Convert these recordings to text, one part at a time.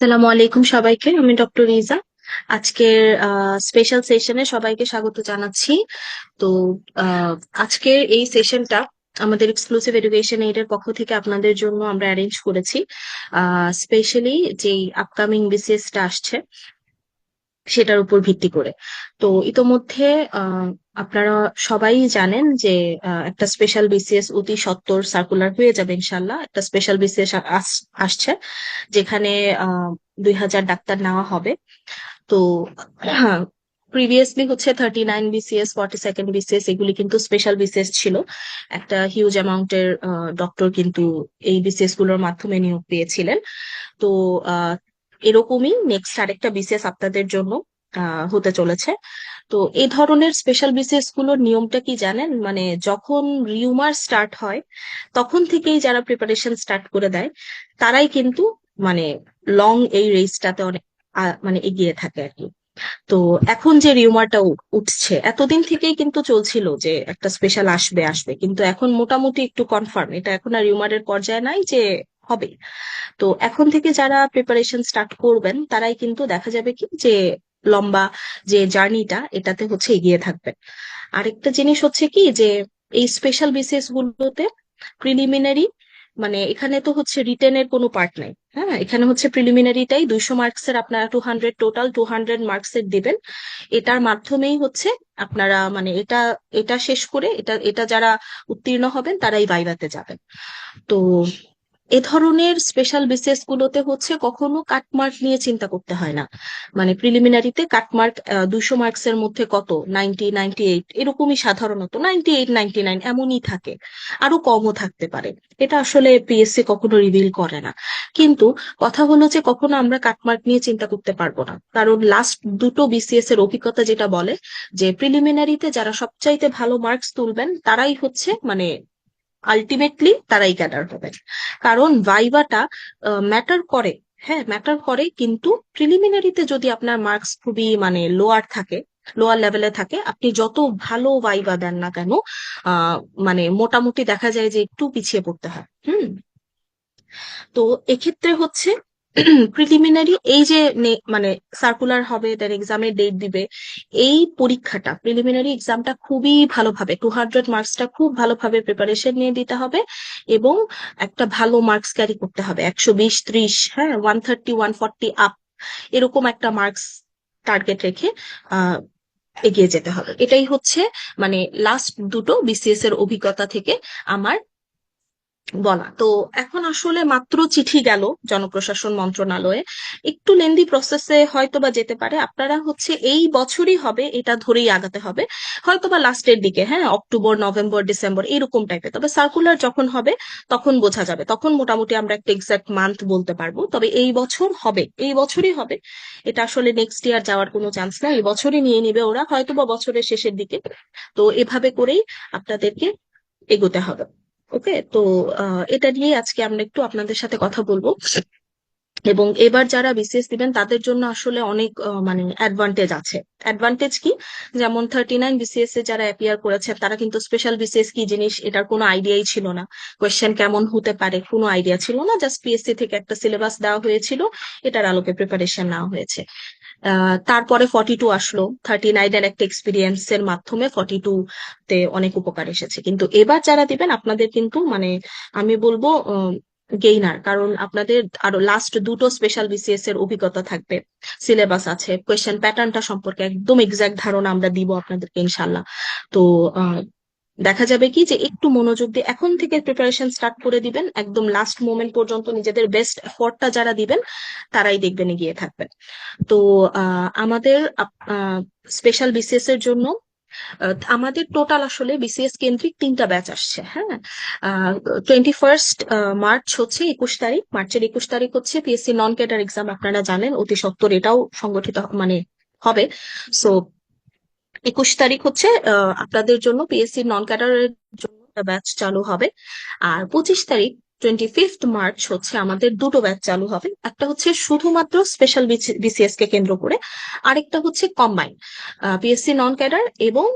আসসালামু আলাইকুম সবাইকে। আমি ডক্টর রিজা। আজকের স্পেশাল সেশনে সবাইকে স্বাগত জানাচ্ছি। তো আহ, আজকের এই সেশনটা আমাদের এক্সক্লুসিভ এডুকেশন এইডের পক্ষ থেকে আপনাদের জন্য আমরা অ্যারেঞ্জ করেছি, স্পেশালি যেই আপকামিং বিসিএসটা আসছে সেটার উপর ভিত্তি করে। তো ইতোমধ্যে আহ, আপনারা সবাই জানেন যে একটা স্পেশাল বিসিএস অতি সত্বর সার্কুলার হয়ে যাবে ইনশাল্লাহ। একটা স্পেশাল বিসিএস আসছে, যেখানে 2000 ডাক্তার নেওয়া হবে। তো প্রিভিয়াসলি হচ্ছে 39 বিসিএস, 42nd বিসিএস, এগুলি কিন্তু স্পেশাল বিসিএস ছিল। একটা হিউজ অ্যামাউন্টের ডক্টর কিন্তু এই বিসিএস গুলোর মাধ্যমে নিয়োগ পেয়েছিলেন। তো আহ, এরকমই নেক্সট আরেকটা বিসিএস আপনাদের জন্য হতে চলেছে। তো এই ধরনের স্পেশাল বিসিএস গুলোর নিয়মটা কি জানেন? মানে যখন রিউমার স্টার্ট হয় তখন থেকেই যারা প্রিপারেশন স্টার্ট করে দেয় তারাই কিন্তু মানে লং এই রেসটাতে অনেক মানে এগিয়ে থাকে আর কি। তো এখন যে রিউমারটা উঠছে, এতদিন থেকেই কিন্তু চলছিল যে একটা স্পেশাল আসবে আসবে, কিন্তু এখন মোটামুটি একটু কনফার্ম, এটা এখন আর রিউমারের পর্যায়ে নাই যে হবে। তো এখন থেকে যারা প্রিপারেশন স্টার্ট করবেন তারাই কিন্তু দেখা যাবে কি যে লম্বা যে জার্নিটা এটাতে হচ্ছে এগিয়ে থাকবে। আরেকটা জিনিস হচ্ছে কি যে এই স্পেশাল বিসিএস গুলোতে প্রিলিমিনারি, মানে এখানে তো হচ্ছে রিটেনের কোনো পার্ট নাই। হ্যাঁ, এখানে হচ্ছে প্রিলিমিনারিটাই 200 মার্কসের, আপনারা 200, টোটাল 200 মার্কসের দিবেন। এটার মাধ্যমেই হচ্ছে আপনারা মানে এটা এটা শেষ করে এটা এটা যারা উত্তীর্ণ হবেন তারাই ভাইভাতে যাবেন। তো এ ধরনের স্পেশাল বিসিএস গুলোতে হচ্ছে কখনো কাটমার্ক নিয়ে চিন্তা করতে হয় না। মানে প্রিলিমিনারিতে কাটমার্ক 200 মার্কসের মধ্যে কত, 90, 98 এরকমই, সাধারণত 98, 99 এমনই থাকে, আরো কমও থাকতে পারে। এটা আসলে পিএসসি কখনো রিভিল করে না। কিন্তু কথা হলো যে কখনো আমরা কাটমার্ক নিয়ে চিন্তা করতে পারবো না, কারণ লাস্ট দুটো বিসিএস এর অভিজ্ঞতা যেটা বলে যে প্রিলিমিনারিতে যারা সবচাইতে ভালো মার্কস তুলবেন তারাই হচ্ছে মানে আলটিমেটলি তারাই ক্যাডার হবেন। কারণ ভাইভাটা ম্যাটার করে। হ্যাঁ, ম্যাটার করে, কিন্তু প্রিলিমিনারিতে যদি আপনার মার্কস খুবই মানে লোয়ার থাকে, লোয়ার লেভেলে থাকে, আপনি যত ভালো ভাইভা দেন না কেন, আহ মানে মোটামুটি দেখা যায় যে একটু পিছিয়ে পড়তে হয়। তো এক্ষেত্রে হচ্ছে প্রিলিমিনারি এই যে মানে সার্কুলার হবে, দেন এক্সামের ডেট দিবে, এই পরীক্ষাটা প্রিলিমিনারি এক্সামটা খুবই ভালোভাবে 200 মার্কসটা খুব ভালোভাবে প্রিপারেশন নিয়ে দিতে হবে। এবং একটা ভালো মার্কস ক্যারি করতে হবে, 120, 30, হ্যাঁ, 130, 140 আপ, এরকম একটা মার্কস টার্গেট রেখে আহ এগিয়ে যেতে হবে। এটাই হচ্ছে মানে লাস্ট দুটো বিসিএস এর অভিজ্ঞতা থেকে আমার বলা। তো এখন আসলে মাত্র চিঠি গেল জনপ্রশাসন মন্ত্রণালয়ে, একটু লেন্দি প্রসেসে হয়তো বা যেতে পারে। আপনারা হচ্ছে এই বছরই হবে এটা ধরেই আগাতে হবে, হয়তো বা লাস্টের দিকে, হ্যাঁ, অক্টোবর, নভেম্বর, ডিসেম্বর এরকম টাইপের। তবে সার্কুলার যখন হবে তখন বোঝা যাবে, তখন মোটামুটি আমরা একটা এক্সাক্ট মান্থ বলতে পারবো। তবে এই বছর হবে, এই বছরই হবে। এটা আসলে নেক্সট ইয়ার যাওয়ার কোনো চান্স না, এই বছরই নিয়ে নিবে ওরা, হয়তো বা বছরের শেষের দিকে। তো এভাবে করেই আপনাদেরকে এগোতে হবে। ওকে, তো এটা নিয়ে আজকে আমরা একটু আপনাদের সাথে কথা বলবো। এবং এবার যারা বিসিএস দিবেন তাদের জন্য আসলে অনেক মানে অ্যাডভান্টেজ আছে। অ্যাডভান্টেজ কি? যেমন 39 বিসিএস এ যারা অ্যাপিয়ার করেছে তারা কিন্তু স্পেশাল বিসিএস কি জিনিস এটার কোনো আইডিয়াই ছিল না, কোয়েশ্চেন কেমন হতে পারে কোনো আইডিয়া ছিল না, জাস্ট পিএসসি থেকে একটা সিলেবাস দেওয়া হয়েছিল, এটার আলোকে প্রিপারেশন নেওয়া হয়েছে। তারপরে 42 আসলো, 39 এর একটা এক্সপিরিয়েন্স এর মাধ্যমে 42 তে অনেক উপকার এসেছে। কিন্তু এবার যারা দিবেন আপনাদের কিন্তু মানে আমি বলবো গেইনার, কারণ আপনাদের আরো লাস্ট দুটো স্পেশাল বিসিএস এর অভিজ্ঞতা থাকবে, সিলেবাস আছে, কোয়েশ্চেন প্যাটার্নটা সম্পর্কে একদম এক্সাক্ট ধারণা আমরা দিব আপনাদেরকে ইনশাল্লাহ। তো দেখা যাবে কি যে একটু মনোযোগ দিয়ে এখন থেকে প্রিপারেশন স্টার্ট করে দিবেন, একদম লাস্ট মোমেন্ট পর্যন্ত নিজেদের বেস্ট এফোর্টটা যারা দিবেন তারাই দেখবেন এগিয়ে থাকবেন। তো আমাদের স্পেশাল বিসিএস এর জন্য আমাদের টোটাল আসলে বিসিএস কেন্দ্রিক 3টা ব্যাচ আসছে। হ্যাঁ, 21 মার্চ হচ্ছে 21 তারিখ, মার্চের 21 তারিখ হচ্ছে পিএসসি নন ক্যাডার এক্সাম, আপনারা জানেন অতি সত্বর এটাও সংগঠিত মানে হবে। সো 21 তারিখ হচ্ছে আপনাদের জন্য পিএসসি নন ক্যাডারের জন্য ব্যাচ চালু হবে। আর 25 তারিখ, 25 মার্চ হচ্ছে আমাদের দুটো ব্যাচ চালু হবে, একটা হচ্ছে শুধুমাত্র স্পেশাল বিসিএস কে কেন্দ্র করে, আরেকটা হচ্ছে কম্বাইন পিএসসি নন ক্যাডার এবং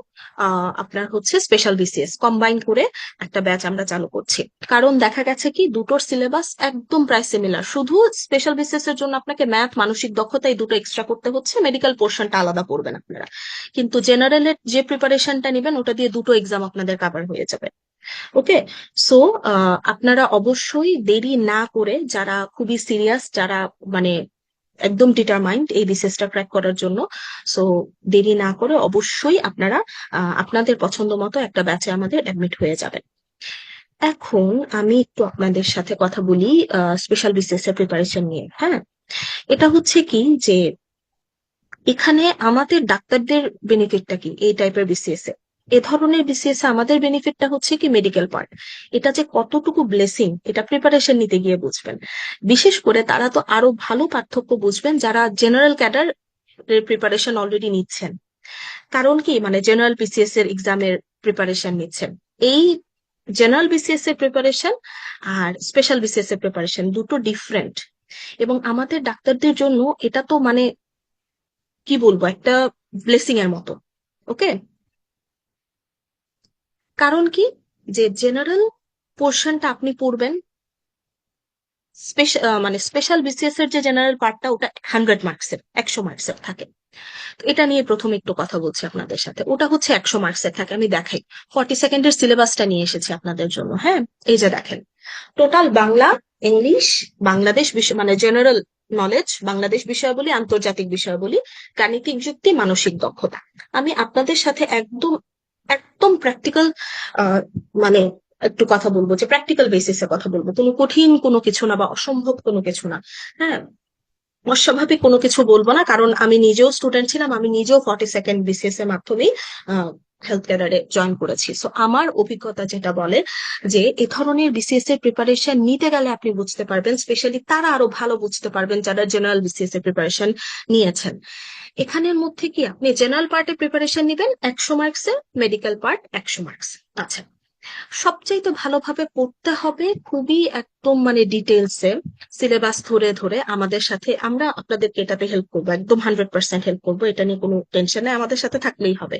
আপনার হচ্ছে স্পেশাল বিসিএস কম্বাইন করে একটা ব্যাচ আমরা চালু করছি। কারণ দেখা গেছে কি দুটোর সিলেবাস একদম প্রায় সিমিলার, শুধু স্পেশাল বিসিএস এর জন্য আপনাকে ম্যাথ মানসিক দক্ষতা এই দুটো এক্সট্রা করতে হচ্ছে, মেডিকেল পোর্শনটা আলাদা পড়বেন আপনারা। কিন্তু জেনারেলের যে প্রিপারেশনটা নেবেন ওটা দিয়ে দুটো এক্সাম আপনাদের কভার হয়ে যাবে। ওকে, সো আপনারা অবশ্যই দেরি না করে, যারা খুবই সিরিয়াস, যারা মানে একদম ডিটারমাইন্ড এই বিসিএসটা ক্র্যাক করার জন্য, সো দেরি না করে অবশ্যই আপনারা আপনাদের পছন্দ মতো একটা ব্যাচে আমাদের অ্যাডমিট হয়ে যাবেন। এখন আমি একটু আপনাদের সাথে কথা বলি স্পেশাল বিসিএস এর প্রিপারেশন নিয়ে। হ্যাঁ, এটা হচ্ছে কি যে এখানে আমাদের ডাক্তারদের বেনিফিটটা কি এই টাইপের বিসিএস এ, এ ধরনের বিসিএস এ আমাদের বেনিফিটটা হচ্ছে কি মেডিকেল পার্ট। এটা যে কতটুকু ব্লেসিং এটা প্রিপারেশন নিতে গিয়ে বুঝবেন। বিশেষ করে তারা তো আরো ভালো পার্থক্য বুঝবেন যারা জেনারেল ক্যাডার প্রিপারেশন অলরেডি নিচ্ছেন। কারণ কি মানে জেনারেল বিসিএস এর এক্সামের প্রিপারেশন নিচ্ছেন, এই জেনারেল বিসিএস এর প্রিপারেশন আর স্পেশাল বিসিএস এর প্রিপারেশন দুটো ডিফারেন্ট। এবং আমাদের ডাক্তারদের জন্য এটা তো মানে কি বলবো একটা ব্লেসিং এর মতো। ওকে, কারণ কি যে জেনারেল পোর্শনটা আপনি পড়বেন, মানে স্পেশাল বিসিএস এর যে জেনারেল পার্টটা ওটা 100 মার্কসের, 100 মার্কসের থাকে। তো এটা নিয়ে প্রথমে একটু কথা বলছি আপনাদের সাথে। ওটা হচ্ছে 100 মার্কসের থাকে। আমি দেখাই, 40 সেকেন্ডের সিলেবাসটা নিয়ে এসেছি আপনাদের জন্য। হ্যাঁ, এই যে দেখেন, টোটাল বাংলা, ইংলিশ, বাংলাদেশ বিষয় মানে জেনারেল নলেজ, বাংলাদেশ বিষয়াবলী, আন্তর্জাতিক বিষয়াবলী, গাণিতিক যুক্তি, মানসিক দক্ষতা। আমি আপনাদের সাথে একদম একদম প্র্যাকটিক্যাল মানে একটু কথা বলবো, যে প্র্যাকটিক্যাল বেসিসে কথা বলবো, কোনো কঠিন কোনো কিছু না বা অসম্ভব কোনো কিছু না। হ্যাঁ, অস্বাভাবিক কোনো কিছু বলবো না, কারণ আমি নিজেও স্টুডেন্ট ছিলাম, আমি নিজেও 42nd বিসিএস এর মাধ্যমেই হেলথ ক্যাডারে জয়েন করেছি। সো আমার অভিজ্ঞতা যেটা বলে যে এ ধরনের বিসিএস এর প্রিপারেশন নিতে গেলে আপনি বুঝতে পারবেন, স্পেশালি তারা আরো ভালো বুঝতে পারবেন যারা জেনারেল বিসিএস এর প্রিপারেশন নিয়েছেন। এখানের মধ্যে কি আপনি জেনারেল পার্টে প্রিপারেশন নিবেন 100 মার্কসে, মেডিকেল পার্ট 100 মার্কস। আচ্ছা, সবচাইতে ভালোভাবে পড়তে হবে খুবই একদম মানে ডিটেলসে সিলেবাস ধরে ধরে আমাদের সাথে, আমরা আপনাদেরকে এটাতে হেল্প করবো, একদম 100% হেল্প করবো, এটা নিয়ে কোনো টেনশন নেই, আমাদের সাথে থাকলেই হবে।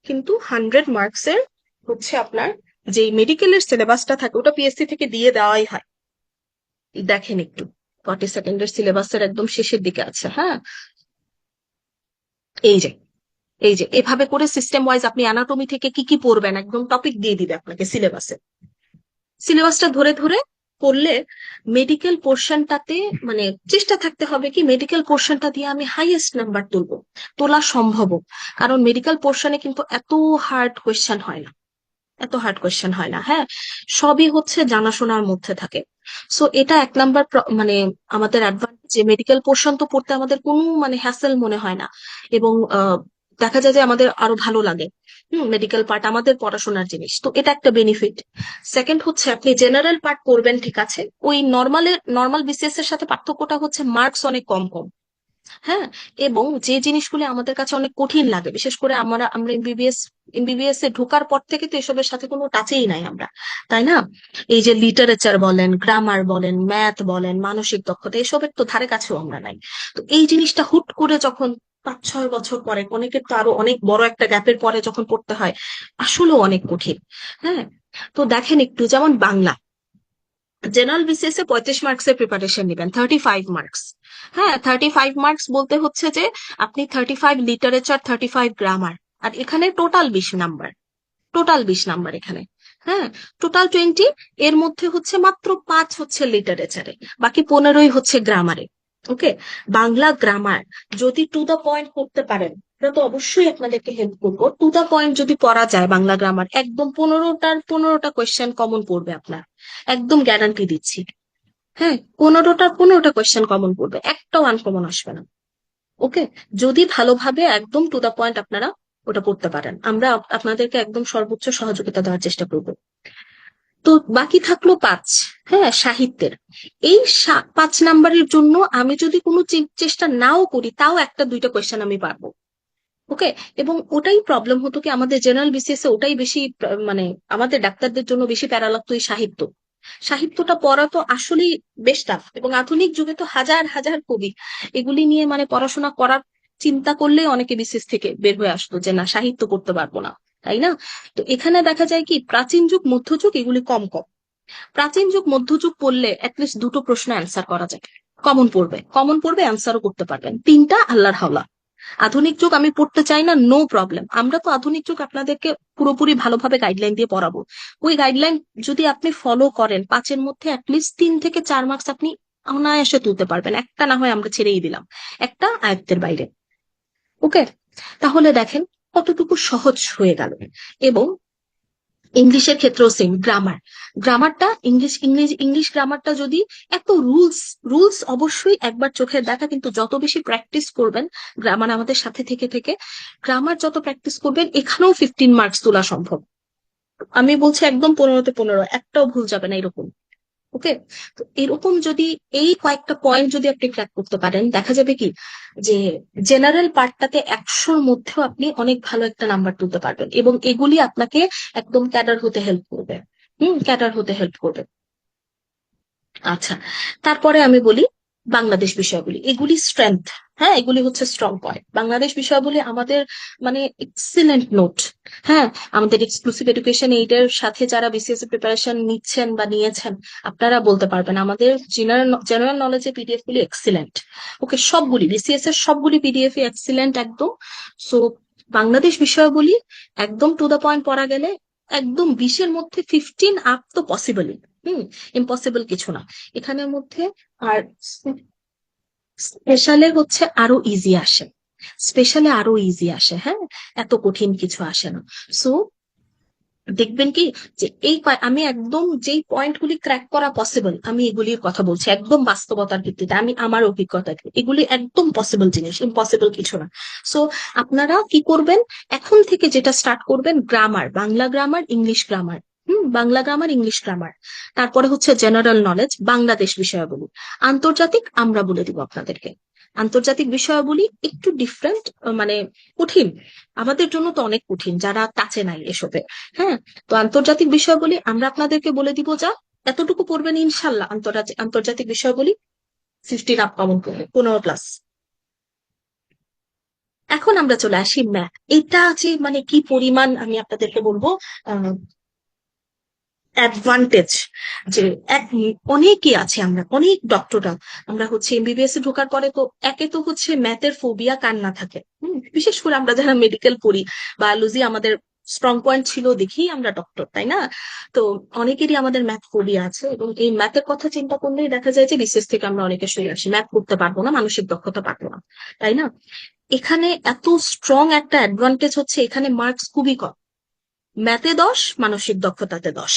কিন্তু 100 মার্কসের হচ্ছে আপনার যে মেডিকেলের সিলেবাসটা থাকে ওটা পিএসসি থেকে দিয়ে দেওয়াই হয়। দেখেন একটু, 40 সেকেন্ডের সিলেবাসের একদম শেষের দিকে আছে। হ্যাঁ, এই যে এই যে এভাবে করে সিস্টেম ওয়াইজ আপনি অ্যানাটমি থেকে কি কি পড়বেন একদম টপিক দিয়ে দিবে আপনাকে সিলেবাসে। সিলেবাসটা ধরে ধরে পড়লে মেডিকেল পোর্শনটাতে মানে চেষ্টা থাকতে হবে কি মেডিকেল পোর্শনটা দিয়ে আমি হাইয়েস্ট নাম্বার তুলবো, তোলা সম্ভব। কারণ মেডিকেল পোর্শনে কিন্তু এত হার্ড কোয়েশ্চেন হয় না, এত হার্ড কোয়েশ্চেন হয় না। হ্যাঁ, সবই হচ্ছে জানাশোনার মধ্যে থাকে। সো এটা এক নাম্বার মানে আমাদের অ্যাডভান্টেজ, যে মেডিকেল পোর্শন তো পড়তে আমাদের কোনো মানে হ্যাসেল মনে হয় না। এবং দেখা যায় যে আমাদের আরো ভালো লাগে। মেডিকেল পার্ট আমাদের পড়াশোনার জিনিস, তো এটা একটা বেনিফিট। সেকেন্ড হচ্ছে আপনি জেনারেল পার্ট করবেন ঠিক আছে, ওই নর্মাল বিসিএস এর সাথে পার্থক্যটা হচ্ছে মার্কস অনেক কম কম। হ্যাঁ, এবং যে জিনিসগুলো আমাদের কাছে অনেক কঠিন লাগে, বিশেষ করে আমরা আমরা এমবিবিএস এ ঢোকার পর থেকে তো এসবের সাথে কোনো টাচেই নাই আমরা, তাই না? এই যে লিটারেচার বলেন, গ্রামার বলেন, ম্যাথ বলেন, মানসিক দক্ষতা, এসবের তো ধারে কাছেও আমরা নাই। তো এই জিনিসটা হুট করে যখন 5-6 বছর পরে, অনেকের তো আরো অনেক বড় একটা গ্যাপের পরে যখন পড়তে হয়, আসলেও অনেক কঠিন। হ্যাঁ, তো দেখেন একটু, যেমন বাংলা জেনারেল বিসিএস এ 35 মার্কসের প্রিপারেশন নেবেন, 35 মার্কস। হ্যাঁ, 35 মার্কস বলতে হচ্ছে যে আপনি 35 লিটারেচার, 35 গ্রামার, আর এখানে টোটাল 20 নাম্বার, টোটাল 20 নাম্বার এখানে। হ্যাঁ, টোটাল 20, এর মধ্যে হচ্ছে মাত্র 5 হচ্ছে লিটারেচারে, বাকি 15ই হচ্ছে গ্রামারে। ওকে, বাংলা গ্রামার যদি টু দা পয়েন্ট করতে পারেন, এটা তো অবশ্যই আপনাদেরকে হেল্প করবো। টু দা পয়েন্ট যদি পড়া যায় বাংলা গ্রামার, একদম 15টার 15টা কোয়েশ্চেন কমন পড়বে আপনার, একদম গ্যারান্টি দিচ্ছি। হ্যাঁ, 15টার 15টা কোয়েশ্চেন কমন পড়বে, একটাও আনকমন আসবে না। ওকে, যদি ভালোভাবে একদম টু দা পয়েন্ট আপনারা ওটা করতে পারেন, আমরা আপনাদেরকে একদম সর্বোচ্চ সহযোগিতা দেওয়ার চেষ্টা করব। তো বাকি থাকলো 5। হ্যাঁ, সাহিত্যের এই 5 নাম্বারের জন্য আমি যদি কোনো চেষ্টা নাও করি, তাও একটা দুইটা কোয়েশ্চেন আমি পারবো। ওকে, এবং ওটাই প্রবলেম হতো কি আমাদের জেনারেল বিসিএস এ, ওটাই বেশি মানে আমাদের ডাক্তারদের জন্য বেশি প্যারা লাগতো এই সাহিত্য। সাহিত্যটা পড়া তো আসলেই বেশ টাফ, এবং আধুনিক যুগে তো হাজার হাজার কবি, এগুলি নিয়ে মানে পড়াশোনা করার চিন্তা করলে অনেকে বিসিএস থেকে বের হয়ে আসতো যে না সাহিত্য পড়তে পারবো না। তাই না? তো এখানে দেখা যায় কি প্রাচীন যুগ মধ্যযুগ এগুলি কম কম। প্রাচীন যুগ মধ্যযুগ পড়লে অ্যাটলিস্ট দুটো প্রশ্ন অ্যান্সার করা যায়, কমন পড়বে অ্যান্সারও করতে পারবেন, তিনটা আল্লাহর হাওলা। আধুনিক যুগ আমি পড়তে চাই না, নো প্রবলেম, আমরা তো আধুনিক যুগ আপনাদেরকে পুরোপুরি ভালোভাবে গাইডলাইন দিয়ে পড়াবো। ওই গাইডলাইন যদি আপনি ফলো করেন, পাঁচের মধ্যে অ্যাটলিস্ট 3 থেকে 4 মার্কস আপনি অনায়াসে তুলতে পারবেন, একটা না হয় আমরা ছেড়েই দিলাম, একটা আয়ত্তের বাইরে। ওকে, তাহলে দেখেন কতটুকু সহজ হয়ে গেল। এবং ইংলিশের ক্ষেত্রেও সেম, গ্রামারটা ইংলিশ গ্রামারটা যদি এত রুলস, অবশ্যই একবার চোখের দেখা, কিন্তু যত বেশি প্র্যাকটিস করবেন গ্রামার আমাদের সাথে থেকে থেকে, গ্রামার যত প্র্যাকটিস করবেন এখানেও 15 মার্কস তোলা সম্ভব। আমি বলছি একদম 15-তে 15, একটাও ভুল যাবে না এরকম। ওকে, তো এরকম যদি এই কয়েকটা পয়েন্ট যদি আপনি ক্র্যাক করতে পারেন, দেখা যাবে কি যে জেনারেল পার্টটাতে 100-র মধ্যেও আপনি অনেক ভালো একটা নাম্বার তুলতে পারবেন, এবং এগুলি আপনাকে একদম ক্যাডার হতে হেল্প করবে। ক্যাডার হতে হেল্প করবে। আচ্ছা, তারপরে আমি বলি বাংলাদেশ বিষয়গুলি, এগুলি স্ট্রেংথ। হ্যাঁ, এগুলি হচ্ছে স্ট্রং পয়েন্ট। বাংলাদেশ বিষয়গুলি আমাদের মানে এক্সিলেন্ট নোট। হ্যাঁ, আমাদের এক্সক্লুসিভ এডুকেশন এইডের সাথে যারা বিসিএস প্রিপারেশন নিচ্ছেন বা নিয়েছেন, আপনারা বলতে পারবেন আমাদের জেনারেল নলেজে পিডিএফ গুলি এক্সিলেন্ট। ওকে, সবগুলি বিসিএস এর সবগুলি পিডিএফ এক্সিলেন্ট একদম। সো বাংলাদেশ বিষয়গুলি একদম টু দা পয়েন্ট পড়া গেলে একদম 20-এর মধ্যে 15 আপ তো পসিবলই। হুম, ইম্পসিবল কিছু না এখানের মধ্যে। আর স্পেশালে হচ্ছে আরো ইজি আসে, হ্যাঁ, এত কঠিন কিছু আসে না। সো দেখবেন কি যে আমি একদম যেই পয়েন্ট গুলি ক্র্যাক করা পসিবল, আমি এগুলির কথা বলছি একদম বাস্তবতার ভিত্তিতে, আমি আমার অভিজ্ঞতা থেকে, এগুলি একদম পসিবল জিনিস, ইম্পসিবল কিছু না। সো আপনারা কি করবেন, এখন থেকে যেটা স্টার্ট করবেন, Bangla grammar, English grammar. Bangla grammar, English grammar. তারপরে হচ্ছে জেনারেল নলেজ, বাংলাদেশ বিষয়াবলী। আন্তর্জাতিক আমরা বলে দিব আপনাদেরকে। আন্তর্জাতিক বিষয়াবলী একটু ডিফারেন্ট, মানে কঠিন, আমাদের জন্য তো অনেক কঠিন যারা কাছে নাই এসবে। হ্যাঁ, তো আন্তর্জাতিক বিষয়গুলি আমরা আপনাদেরকে বলে দিব, যা এতটুকু পড়বেন ইনশাল্লাহ, আন্তর্জাতিক বিষয়গুলি 15 আপ কমন করবে, 15+। এখন আমরা চলে আসি ম্যাথ। এটা আছে মানে কি পরিমাণ আমি আপনাদেরকে বলবো অ্যাডভান্টেজ, যে এক অনেকই আছে, আমরা অনেক ডক্টররা, আমরা হচ্ছে এমবিবিএস এ ঢোকার পরে তো একে তো হচ্ছে ম্যাথের ফোবিয়া কান্না থাকে। বিশেষ করে আমরা যারা মেডিকেল পড়ি, বায়োলজি আমাদের স্ট্রং পয়েন্ট ছিল দেখি আমরা ডক্টর, তাই না? তো অনেকেরই আমাদের ম্যাথ ফোবিয়া আছে, এবং এই ম্যাথের কথা চিন্তা করলেই দেখা যায় যে বিশেষ থেকে আমরা অনেকে সরে আসি, ম্যাথ করতে পারবো না, মানসিক দক্ষতা পারবো না, তাই না? এখানে এত স্ট্রং একটা অ্যাডভান্টেজ হচ্ছে, এখানে মার্কস খুবই কম, ম্যাথে 10, মানসিক দক্ষতাতে 10।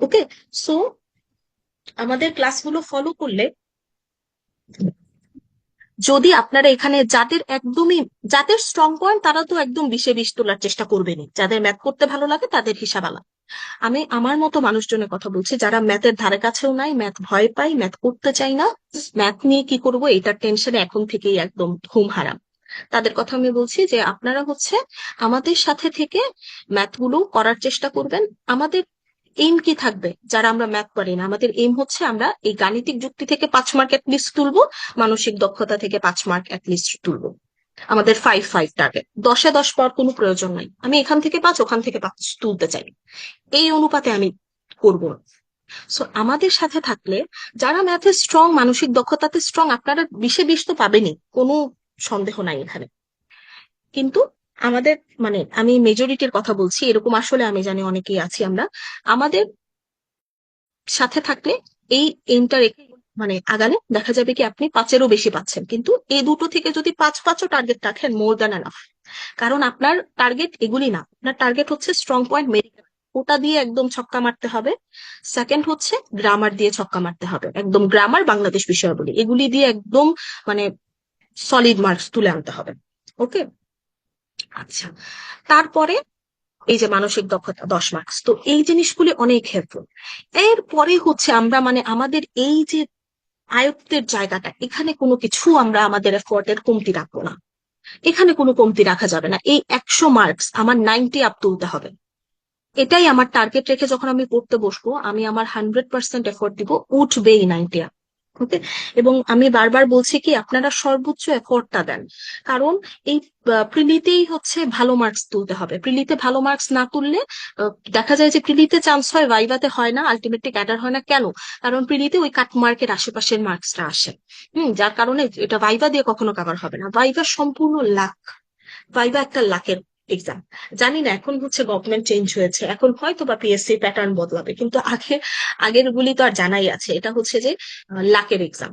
ওকে, সো আমাদের ক্লাসগুলো ফলো করলে, যদি আপনারা এখানে যাদের স্ট্রং পয়েন্ট, তারা তো একদম 20-এ 20 তোলার চেষ্টা করবেনই, যাদের ম্যাথ করতে ভালো লাগে তাদের হিসাব আলাদা। আমি আমার মতো মানুষজনের কথা বলছি, যারা ম্যাথের ধারে কাছেও নাই, ম্যাথ ভয় পাই, ম্যাথ করতে চাই না, ম্যাথ নিয়ে কি করব এটার টেনশনে এখন থেকেই একদম ঘুম হারাম, তাদের কথা আমি বলছি যে আপনারা হচ্ছে আমাদের সাথে থেকে ম্যাথ গুলো করার চেষ্টা করবেন। আমাদের এইম কি থাকবে, যারা আমরা ম্যাথ পারি না, আমাদের এইম হচ্ছে আমরা এই গাণিতিক যুক্তি থেকে 5 মার্ক অ্যাটলিস্ট তুলবো, মানসিক দক্ষতা থেকে 5 মার্ক অ্যাটলিস্ট তুলবো। আমাদের 5-5 টার্গেট, 10-এ 10 পাওয়ার কোনো প্রয়োজন নাই, আমি এখান থেকে 5, ওখান থেকে 5 তুলতে চাই, এই অনুপাতে আমি করবো। সো আমাদের সাথে থাকলে, যারা ম্যাথে স্ট্রং, মানসিক দক্ষতাতে স্ট্রং, আপনারা 20-এ 20 তো পাবেনই, কোনো সন্দেহ নাই এখানে। কিন্তু আমাদের মানে আমি মেজরিটির কথা বলছি, এরকম আসলে আমি জানি অনেকেই আছি আমরা, আমাদের সাথে থাকলে এই এইমটা রেখে মানে আগালে দেখা যাবে কি আপনি 5-এরও বেশি পাচ্ছেন, কিন্তু এই দুটো থেকে যদি 5-5ও টার্গেট রাখেন, মোর দ্যান এনাফ। কারণ আপনার টার্গেট এগুলি না, আপনার টার্গেট হচ্ছে স্ট্রং পয়েন্ট মেডিকেল, ওটা দিয়ে একদম ছক্কা মারতে হবে। সেকেন্ড হচ্ছে গ্রামার দিয়ে ছক্কা মারতে হবে, একদম গ্রামার, বাংলাদেশ বিষয়াবলী এগুলি দিয়ে একদম মানে সলিড মার্কস তুলে আনতে হবে। ওকে, আচ্ছা, তারপরে এই যে মানসিক দক্ষতা 10 মার্কস, তো এই জিনিসগুলি অনেক হেল্পফুল। এরপরে হচ্ছে আমরা মানে আমাদের এই যে আয়ত্তের জায়গাটা, এখানে কোনো কিছু আমরা আমাদের এফোর্টের কমতি রাখবো না, এখানে কোনো কমতি রাখা যাবে না। এই 100 মার্কস আমার 90 আপ তুলতে হবে, এটাই আমার টার্গেট রেখে যখন আমি পড়তে বসবো, আমি আমার 100% এফোর্ট দিব, উঠবেই 90 আপ। ওকে। এবং আমি বারবার বলছি কি আপনারা সর্বোচ্চ এফোর্টটা দেন, কারণ এই প্রিলিতেই হচ্ছে ভালো মার্কস তুলতে হবে। প্রিলিতে ভালো মার্কস না তুললে দেখা যায় যে প্রিলিতে চান্স হয়, ভাইভাতে হয় না, আলটিমেটলি ক্যাডার হয় না। কেন? কারণ প্রিলিতে ওই কাট মার্কের আশেপাশের মার্কসটা আসে। যার কারণে এটা ভাইভা দিয়ে কখনো কভার হবে না। ভাইভা সম্পূর্ণ লাক, ভাইভা একটা লাখের এক্সাম। জানি না এখন হচ্ছে গভর্নমেন্ট চেঞ্জ হয়েছে, এখন হয়তো বা পিএসসি প্যাটার্ন বদলাবে, কিন্তু আগের গুলি তো আর জানাই আছে। এটা হচ্ছে যে লাকের এক্সাম।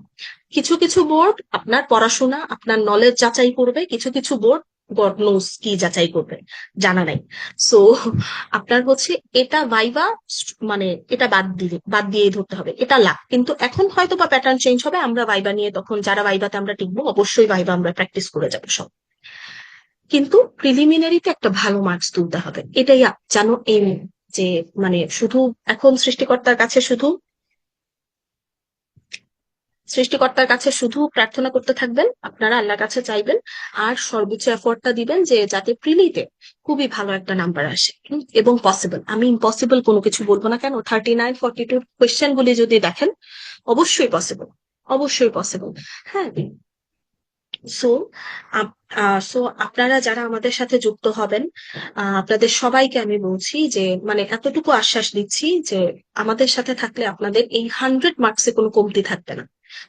কিছু কিছু বোর্ড আপনার পড়াশোনা আপনার নলেজ যাচাই করবে, কিছু কিছু বোর্ড গড নোস কি যাচাই করবে, জানা নাই। সো আপনার হচ্ছে এটা ভাইভা, মানে এটা বাদ দিয়েই ধরতে হবে, এটা লাক। কিন্তু এখন হয়তো বা প্যাটার্ন চেঞ্জ হবে, আমরা ভাইভা নিয়ে তখন যারা ভাইভাতে আমরা টিকবো অবশ্যই ভাইভা আমরা প্র্যাকটিস করে যাবো সব। কিন্তু প্রিলিমিনারিতে একটা ভালো মার্কস তুলতে হবে, এটাই জানো এম। যে মানে শুধু এখন সৃষ্টিকর্তার কাছে শুধু প্রার্থনা করতে থাকবেন, আপনারা আল্লাহর কাছে চাইবেন, আর সর্বোচ্চ এফোর্টটা দিবেন যে যাতে প্রিলিতে খুবই ভালো একটা নাম্বার আসে। এবং পসিবল, আমি ইম্পসিবল কোনো কিছু বলবো না। কেন? 39-42 কোয়েশ্চেন গুলি যদি দেখেন, অবশ্যই পসিবল, অবশ্যই পসিবল। হ্যাঁ। সো সো আপনারা যারা আমাদের সাথে যুক্ত হবেন, আপনাদের সবাইকে আমি বলছি যে মানে এতটুকু আশ্বাস দিচ্ছি যে আমাদের সাথে থাকলে আপনাদের এই 100 মার্কসে কোনো কমতি থাকবে না,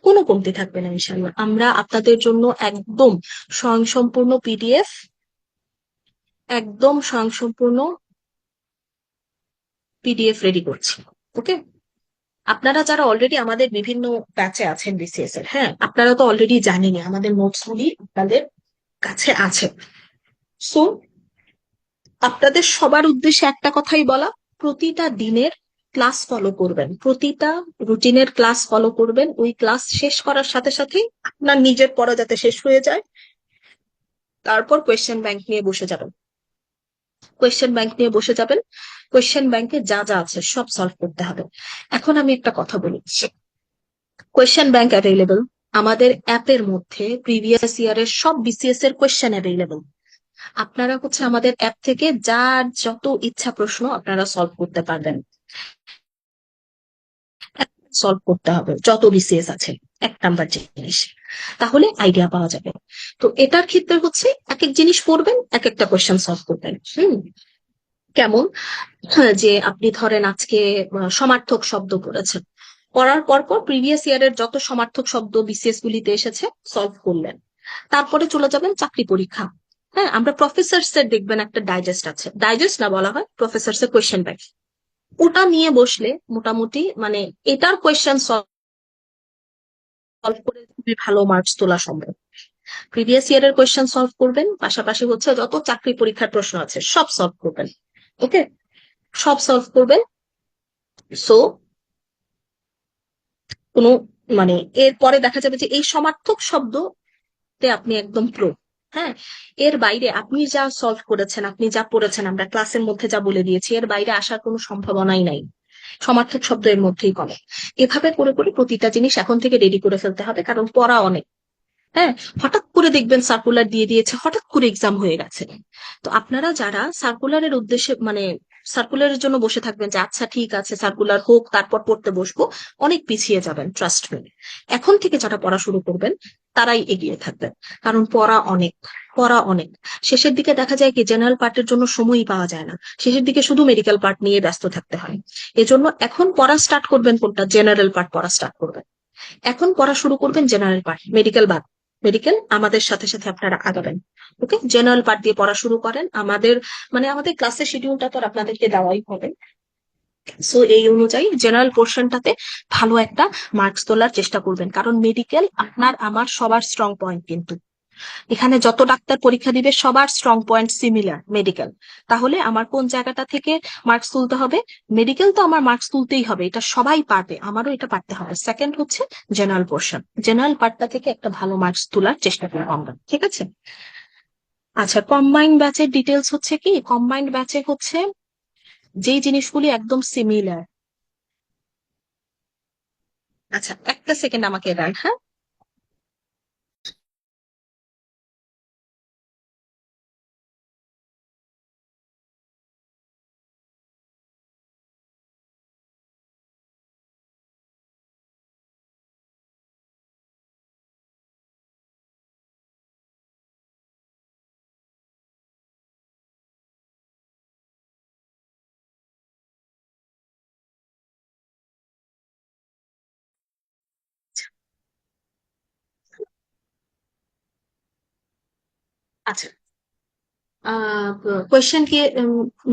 কোনো কমতি থাকবে না ইনশাল্লাহ। আমরা আপনাদের জন্য একদম স্বয়ংসম্পূর্ণ পিডিএফ, একদম স্বয়ংসম্পূর্ণ পিডিএফ রেডি করছি। ওকে। আপনারা যারা অলরেডি আমাদের বিভিন্ন ব্যাচে আছেন বিসিএস এর, হ্যাঁ, আপনারা তো অলরেডি জানেনই আমাদের নোটস গুলি আপনাদের কাছে আছে। সো আপনাদের সবার উদ্দেশ্যে একটা কথাই বলা, প্রতিটা দিনের ক্লাস ফলো করবেন, প্রতিটা রুটিনের ক্লাস ফলো করবেন। ওই ক্লাস শেষ করার সাথে সাথেই আপনার নিজের পড়া যাতে শেষ হয়ে যায়, তারপর কোয়েশ্চেন ব্যাংক নিয়ে বসে যাবেন। কোয়েশ্চেন ব্যাংক নিয়ে বসে যাবেন, কোয়েশ্চেন ব্যাংকে যা যা আছে সব সলভ করতে হবে। এখন আমি একটা কথা বলি, কোয়েশ্চেন ব্যাংক অ্যাভেলেবল আমাদের অ্যাপের মধ্যে, প্রিভিয়াস ইয়ারের সব বিসিএস এর কোয়েশ্চেন অ্যাভেলেবল। আপনারা হচ্ছে আমাদের অ্যাপ থেকে যার যত ইচ্ছা প্রশ্ন আপনারা সলভ করতে পারবেন। সলভ করতে হবে যত বিসিএস আছে, 1 নাম্বার জিনিস, তাহলে আইডিয়া পাওয়া যাবে। তো এটার ক্ষেত্রে হচ্ছে এক এক জিনিস পড়বেন, এক একটা কোয়েশ্চেন সলভ করবেন। কেমন? যে আপনি ধরেন আজকে সমার্থক শব্দ পড়েছেন, পড়ার পর পর প্রিভিয়াস ইয়ারের যত সমার্থক শব্দ বিসিএস গুলিতে এসেছে সলভ করলেন। তারপরে চলে যাবেন চাকরি পরীক্ষা। হ্যাঁ, আমরা প্রফেসরস এর দেখবেন একটা ডাইজেস্ট আছে, ডাইজেস্ট না বলা হয়, প্রফেসরস এর কোয়েশ্চেন ব্যাংক। ওটা নিয়ে বসলে মোটামুটি মানে এটার কোয়েশ্চেন সলভ করে খুবই ভালো মার্কস তোলা সম্ভব। প্রিভিয়াস ইয়ারের কোয়েশ্চেন সলভ করবেন, পাশাপাশি হচ্ছে যত চাকরি পরীক্ষার প্রশ্ন আছে সব সলভ করবেন। ওকে, সব সলভ করবেন। সো কোনো মানে এরপরে দেখা যাবে যে এই সমার্থক শব্দতে আপনি একদম প্রো। হ্যাঁ, এর বাইরে আপনি যা সলভ করেছেন, আপনি যা পড়েছেন, আমরা ক্লাসের মধ্যে যা বলে দিয়েছি, এর বাইরে আসার কোনো সম্ভাবনাই নাই। সমার্থক শব্দ এর মধ্যেই কমে। এভাবে করে করে প্রতিটা জিনিস এখন থেকে রেডি করে ফেলতে হবে, কারণ পড়া অনেক। হ্যাঁ, হঠাৎ করে দেখবেন সার্কুলার দিয়ে দিয়েছে, হঠাৎ করে এক্সাম হয়ে গেছে। তো আপনারা যারা সার্কুলারের উদ্দেশ্যে মানে সার্কুলারের জন্য বসে থাকবেন যে আচ্ছা ঠিক আছে সার্কুলার হোক তারপর পড়তে বসবো, অনেক পিছিয়ে যাবেন, ট্রাস্ট মি। এখন থেকে যারা পড়া শুরু করবেন তারাই এগিয়ে থাকবেন, কারণ পড়া অনেক, পড়া অনেক। শেষের দিকে দেখা যায় কি জেনারেল পার্টের জন্য সময়ই পাওয়া যায় না, শেষের দিকে শুধু মেডিকেল পার্ট নিয়ে ব্যস্ত থাকতে হয়। এজন্য এখন পড়া স্টার্ট করবেন কোনটা? জেনারেল পার্ট পড়া স্টার্ট করবেন। এখন পড়া শুরু করবেন জেনারেল পার্ট, মেডিকেল বাদ। মেডিকেল আমাদের সাথে সাথে আপনারা আগাবেন। ওকে, জেনারেল পার্ট দিয়ে পড়া শুরু করেন। আমাদের মানে আমাদের ক্লাসের শিডিউলটা তো আর আপনাদেরকে দেওয়াই হবে। সো এই অনুযায়ী জেনারেল পোর্শনটাতে ভালো একটা মার্কস তোলার চেষ্টা করবেন, কারণ মেডিকেল আপনার আমার সবার স্ট্রং পয়েন্ট। কিন্তু এখানে যত ডাক্তার পরীক্ষা দিবে সবার স্ট্রং পয়েন্ট সিমিলার মেডিকেল। তাহলে আমার কোন জায়গাটা থেকে মার্কস তুলতে হবে? মেডিকেল তো আমার মার্কস তুলতেই হবে, এটা সবাই পারবে, আমারও এটা পারতে হবে। সেকেন্ড হচ্ছে জেনারেল পোর্শন, জেনারেল পার্টটা থেকে একটা ভালো মার্কস তোলার চেষ্টা করবো আমরা, ঠিক আছে? আচ্ছা, কম্বাইন্ড ব্যাচের ডিটেলস হচ্ছে কি, কম্বাইন্ড ব্যাচে হচ্ছে যেই জিনিসগুলি একদম সিমিলার। আচ্ছা, একটা সেকেন্ড আমাকে দেন, হ্যাঁ। আচ্ছা, কোয়েশ্চেন কি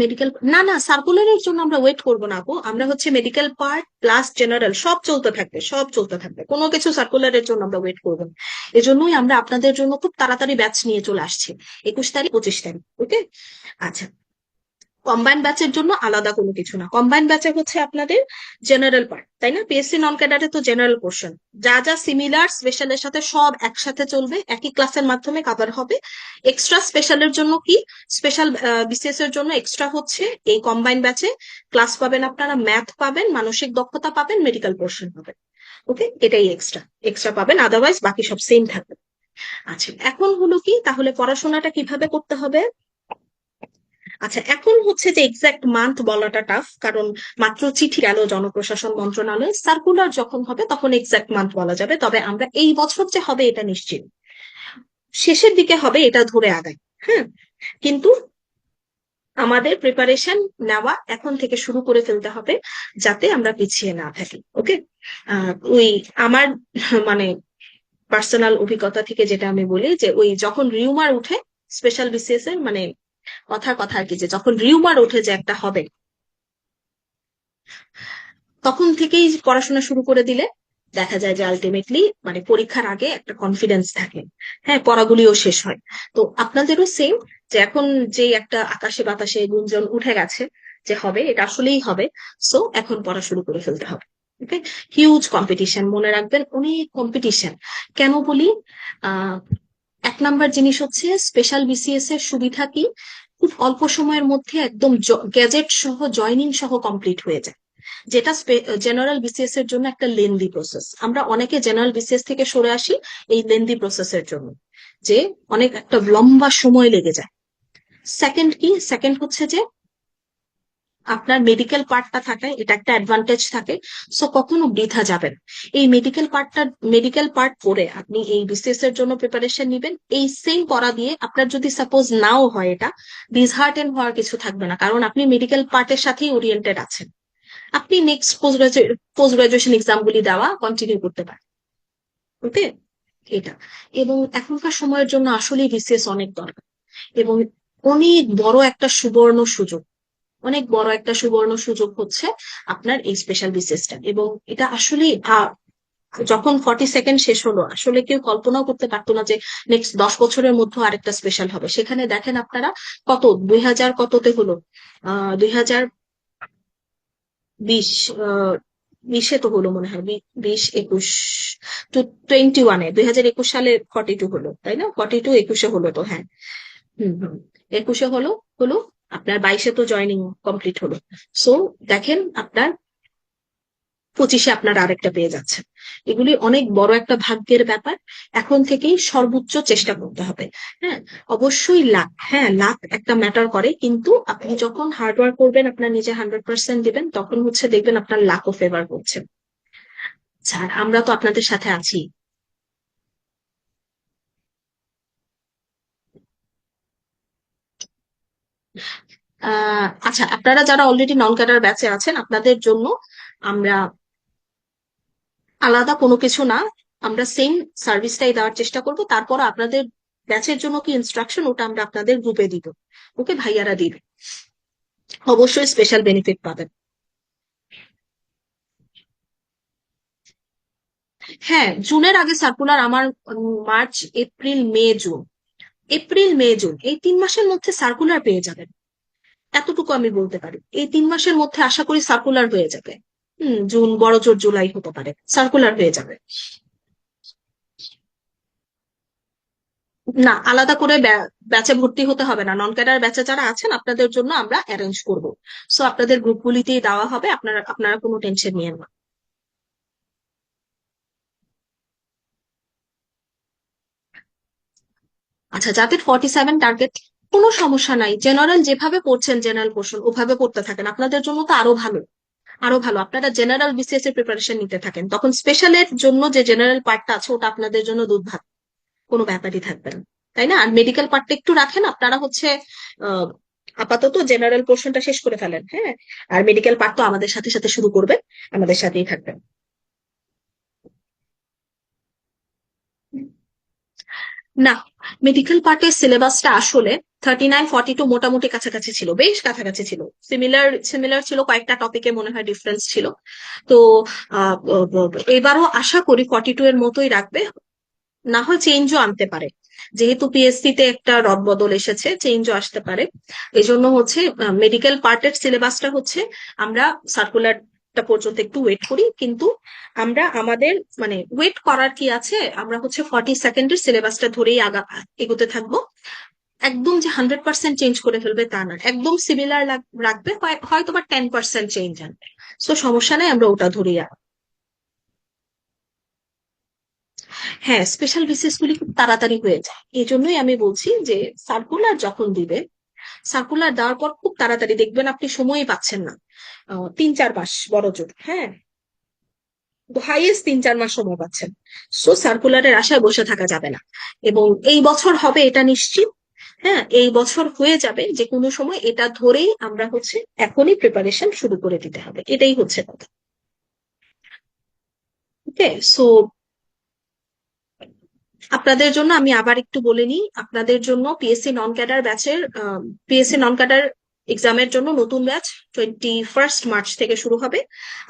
মেডিকেল, না না, সার্কুলারের জন্য আমরা ওয়েট করবো না আপু, আমরা হচ্ছে মেডিকেল পার্ট প্লাস জেনারেল সব চলতে থাকবে, সব চলতে থাকবে, কোনো কিছু সার্কুলারের জন্য আমরা ওয়েট করবো না। এজন্যই আমরা আপনাদের জন্য খুব তাড়াতাড়ি ব্যাচ নিয়ে চলে আসছি, 21 তারিখ 25 তারিখ, ওকে। আচ্ছা, কম্বাইন ব্যাচের জন্য আলাদা কোনো কিছু না, কম্বাইন ব্যাচে হচ্ছে আপনাদের জেনারেল পার্ট, তাই না? পিএসসি নন ক্যাডারে তো জেনারেল পোর্শন, যা যা সিমিলার স্পেশালের সাথে সব একসাথে চলবে, একই ক্লাসের মাধ্যমে কভার হবে। এক্সট্রা স্পেশালের জন্য কি, স্পেশাল বিসিএস এর জন্য এক্সট্রা হচ্ছে এই কম্বাইন ব্যাচে ক্লাস পাবেন আপনারা, ম্যাথ পাবেন, মানসিক দক্ষতা পাবেন, মেডিকেল পোর্শন পাবেন, ওকে, এটাই এক্সট্রা এক্সট্রা পাবেন, আদারওয়াইজ বাকি সব সেম থাকবে। আচ্ছা, এখন হলো কি তাহলে পড়াশোনাটা কিভাবে করতে হবে? আচ্ছা, এখন হচ্ছে যে এক্সাক্ট মান্থ বলাটা টাফ, কারণ মাত্র চিঠি গেল জনপ্রশাসন মন্ত্রণালয়ে, সার্কুলার যখন হবে তখন এক্সাক্ট মান্থ বলা যাবে, তবে আমরা এই বছর যে হবে এটা নিশ্চিত, শেষের দিকে হবে এটা ধরে আগাই। হ্যাঁ, কিন্তু আমাদের প্রিপারেশন নেওয়া এখন থেকে শুরু করে ফেলতে হবে, যাতে আমরা পিছিয়ে না থাকি, ওকে। ওই আমার মানে পার্সোনাল অভিজ্ঞতা থেকে যেটা আমি বলি, যে ওই যখন রিউমার উঠে স্পেশাল বিসিএস এর, মানে কথার কথা আর কি, যে যখন রিউমার ওঠে যে একটা হবে, তখন থেকেই পড়াশোনা শুরু করে দিলে দেখা যায় যে আলটিমেটলি মানে পরীক্ষার আগে একটা কনফিডেন্স থাকে, হ্যাঁ, পড়াগুলিও শেষ হয়। তো আপনাদেরও সেম, যে এখন যে একটা আকাশে বাতাসে গুঞ্জন উঠে গেছে যে হবে, এটা আসলেই হবে, সো এখন পড়া শুরু করে ফেলতে হবে, ওকে। হিউজ কম্পিটিশন, মনে রাখবেন, অনেক কম্পিটিশন। কেন বলি, আহ 1 নাম্বার জিনিস হচ্ছে স্পেশাল বিসিএস এর সুবিধা কি, খুব অল্প সময়ের মধ্যে একদম গ্যাজেট সহ জয়নিং সহ কমপ্লিট হয়ে যায়, যেটা জেনারেল বিসিএস এর জন্য একটা লেন্দি প্রসেস। আমরা অনেকে জেনারেল বিসিএস থেকে সরে আসি এই লেন্দি প্রসেসের জন্য, যে অনেক একটা লম্বা সময় লেগে যায়। সেকেন্ড কি, সেকেন্ড হচ্ছে যে আপনার মেডিকেল পার্টটা থাকে, এটা একটা অ্যাডভান্টেজ থাকে, সো কখনো বৃথা যাবে না। এই মেডিকেল পার্ট পড়ে আপনি এই বিসিএস এর জন্য প্রিপারেশন নিবেন, এই সেম পড়া দিয়ে আপনার যদি সাপোজ নাও হয়, এটা ডিসহার্টেন হওয়ার কিছু থাকবে না, কারণ আপনি মেডিকেল পার্টের সাথেই ওরিয়েন্টেড আছেন, আপনি নেক্সট পোস্ট গ্রাজুয়েশন এক্সাম গুলি দেওয়া কন্টিনিউ করতে পারেন, ওকে। এটা, এবং এখনকার সময়ের জন্য আসলে বিসিএস অনেক দরকার, এবং অনেক বড় একটা সুবর্ণ সুযোগ, অনেক বড় একটা সুবর্ণ সুযোগ হচ্ছে আপনার এই স্পেশাল বিসিএসটা। এবং এটা আসলে যখন 42nd শেষ হলো, আসলে কেউ কল্পনাও করতে পারতো না যে নেক্সট 10 বছরের মধ্যে আরেকটা স্পেশাল হবে। সেখানে দেখেন আপনারা কত, 2000 কততে হলো, 2020, 20-এ তো হলো মনে হয়, 20, 21, 21-এ, 2021 সালে 42 হলো, তাই না? 42 21-এ হলো তো, হ্যাঁ। হম হম, 21-এ হলো, হলো আপনার 22-এ তো জয়নিং কমপ্লিট হলো। সো দেখেন আপনার 25-এ আপনার আরেকটা পেয়ে যাচ্ছে, এগুলি অনেক বড় একটা ভাগ্যের ব্যাপার। এখন থেকেই সর্বোচ্চ চেষ্টা করতে হবে। হ্যাঁ, অবশ্যই লাক, হ্যাঁ লাক একটা ম্যাটার করে, কিন্তু আপনি যখন হার্ডওয়ার্ক করবেন, আপনার নিজে 100% দিবেন, তখন হচ্ছে দেখবেন আপনার লাকও ফেভার করছে। স্যার, আমরা তো আপনাদের সাথে আছি। আচ্ছা, আপনারা যারা অলরেডি নন ক্যাডার ব্যাচে আছেন, আপনাদের জন্য আমরা আলাদা কোনো কিছু না, আমরা সেম সার্ভিসটাই দেওয়ার চেষ্টা করব। তারপর আপনাদের ব্যাচের জন্য কি ইনস্ট্রাকশন, ওটা আমরা আপনাদের গ্রুপে দিব, ওকে, ভাইয়ারা দিবে, অবশ্যই স্পেশাল বেনিফিট পাবেন। হ্যাঁ, জুনের আগে সার্কুলার আমার, March April May June, April May June এই 3 মাসের মধ্যে সার্কুলার পেয়ে যাবেন, এতটুকু আমি বলতে পারি, এই 3 মাসের মধ্যে আশা করি সার্কুলার হয়ে যাবে। জুন, বড় জোর জুলাই হতে পারে, সার্কুলার হয়ে যাবে। না, আলাদা করে ব্যাচে ভর্তি হতে হবে না, নন ক্যাডার ব্যাচে যারা আছেন আপনাদের জন্য আমরা অ্যারেঞ্জ করব, সো আপনাদের গ্রুপগুলিতেই দেওয়া হবে, আপনারা আপনারা কোনো টেনশন নিয়েন না। আচ্ছা, যাদের 47 টার্গেট, কোনো সমস্যা নাই, জেনারেল যেভাবে পড়ছেন জেনারেল পোর্শন ওভাবে পড়তে থাকেন, আপনাদের জন্য তো আরো ভালো, আরো ভালো। আপনারা জেনারেল বিসিএস এর প্রিপারেশন নিতে থাকেন, তখন স্পেশালের জন্য যে জেনারেল পার্টটা আছে ওটা আপনাদের জন্য দুধ ভাত, কোনো ব্যাপারই থাকবে না, তাই না? আর মেডিকেল পার্টটা একটু রাখেন আপনারা হচ্ছে, আহ আপাতত জেনারেল পোর্শনটা শেষ করে ফেলেন, হ্যাঁ, আর মেডিকেল পার্ট তো আমাদের সাথে সাথে শুরু করবেন, আমাদের সাথেই থাকবেন। না, মেডিকেল পার্টের সিলেবাসটা আসলে 39-42 মোটামুটি কাছাকাছি ছিল, বেশ কাছাকাছি ছিল। সিমিলার সিমিলার ছিল, কয়েকটা টপিকে মনে হয় ডিফারেন্স ছিল। তো এবারও আশা করি 42 এর মতোই রাখবে, না হয় চেঞ্জও আনতে পারে। যেহেতু পিএসসি তে একটা রদবদল এসেছে, চেঞ্জও আসতে পারে। এই জন্য হচ্ছে মেডিকেল পার্টের সিলেবাসটা হচ্ছে, আমরা সার্কুলারটা পর্যন্ত একটু ওয়েট করি, কিন্তু আমরা আমাদের মানে ওয়েট করার কি আছে, আমরা হচ্ছে 42 সিলেবাসটা ধরেই এগোতে থাকবো। একদম যে 100% চেঞ্জ করে ফেলবে তা না, একদম সিমিলার রাখবে, হয়তো বা 10% চেঞ্জ আনবে। সো সমস্যা নেই, আমরা ওটা ধরেই হ্যাঁ, স্পেশাল বিসিএস গুলি খুব তাড়াতাড়ি হয়ে যায়, এই জন্যই আমি বলছি যে সার্কুলার যখন দিবে, সার্কুলার দেওয়ার পর খুব তাড়াতাড়ি দেখবেন আপনি সময়ই পাচ্ছেন না। 3-4 মাস বড় জোর, হ্যাঁ, হাইয়েস্ট 3-4 মাস সময় পাচ্ছেন। সো সার্কুলারের আশায় বসে থাকা যাবে না, এবং এই বছর হবে এটা নিশ্চিত। হ্যাঁ, এই বছর হয়ে যাবে যে কোনো সময়, এটা ধরেই আমরা হচ্ছে এখনই প্রিপারেশন শুরু করে দিতে হবে, এটাই হচ্ছে কথা। ওকে, সো আপনাদের জন্য আমি আবার একটু বলে নিই, আপনাদের জন্য পিএসসি নন ক্যাডার ব্যাচের, পিএসসি নন ক্যাডার এক্সামের জন্য নতুন ব্যাচ 21 মার্চ থেকে শুরু হবে।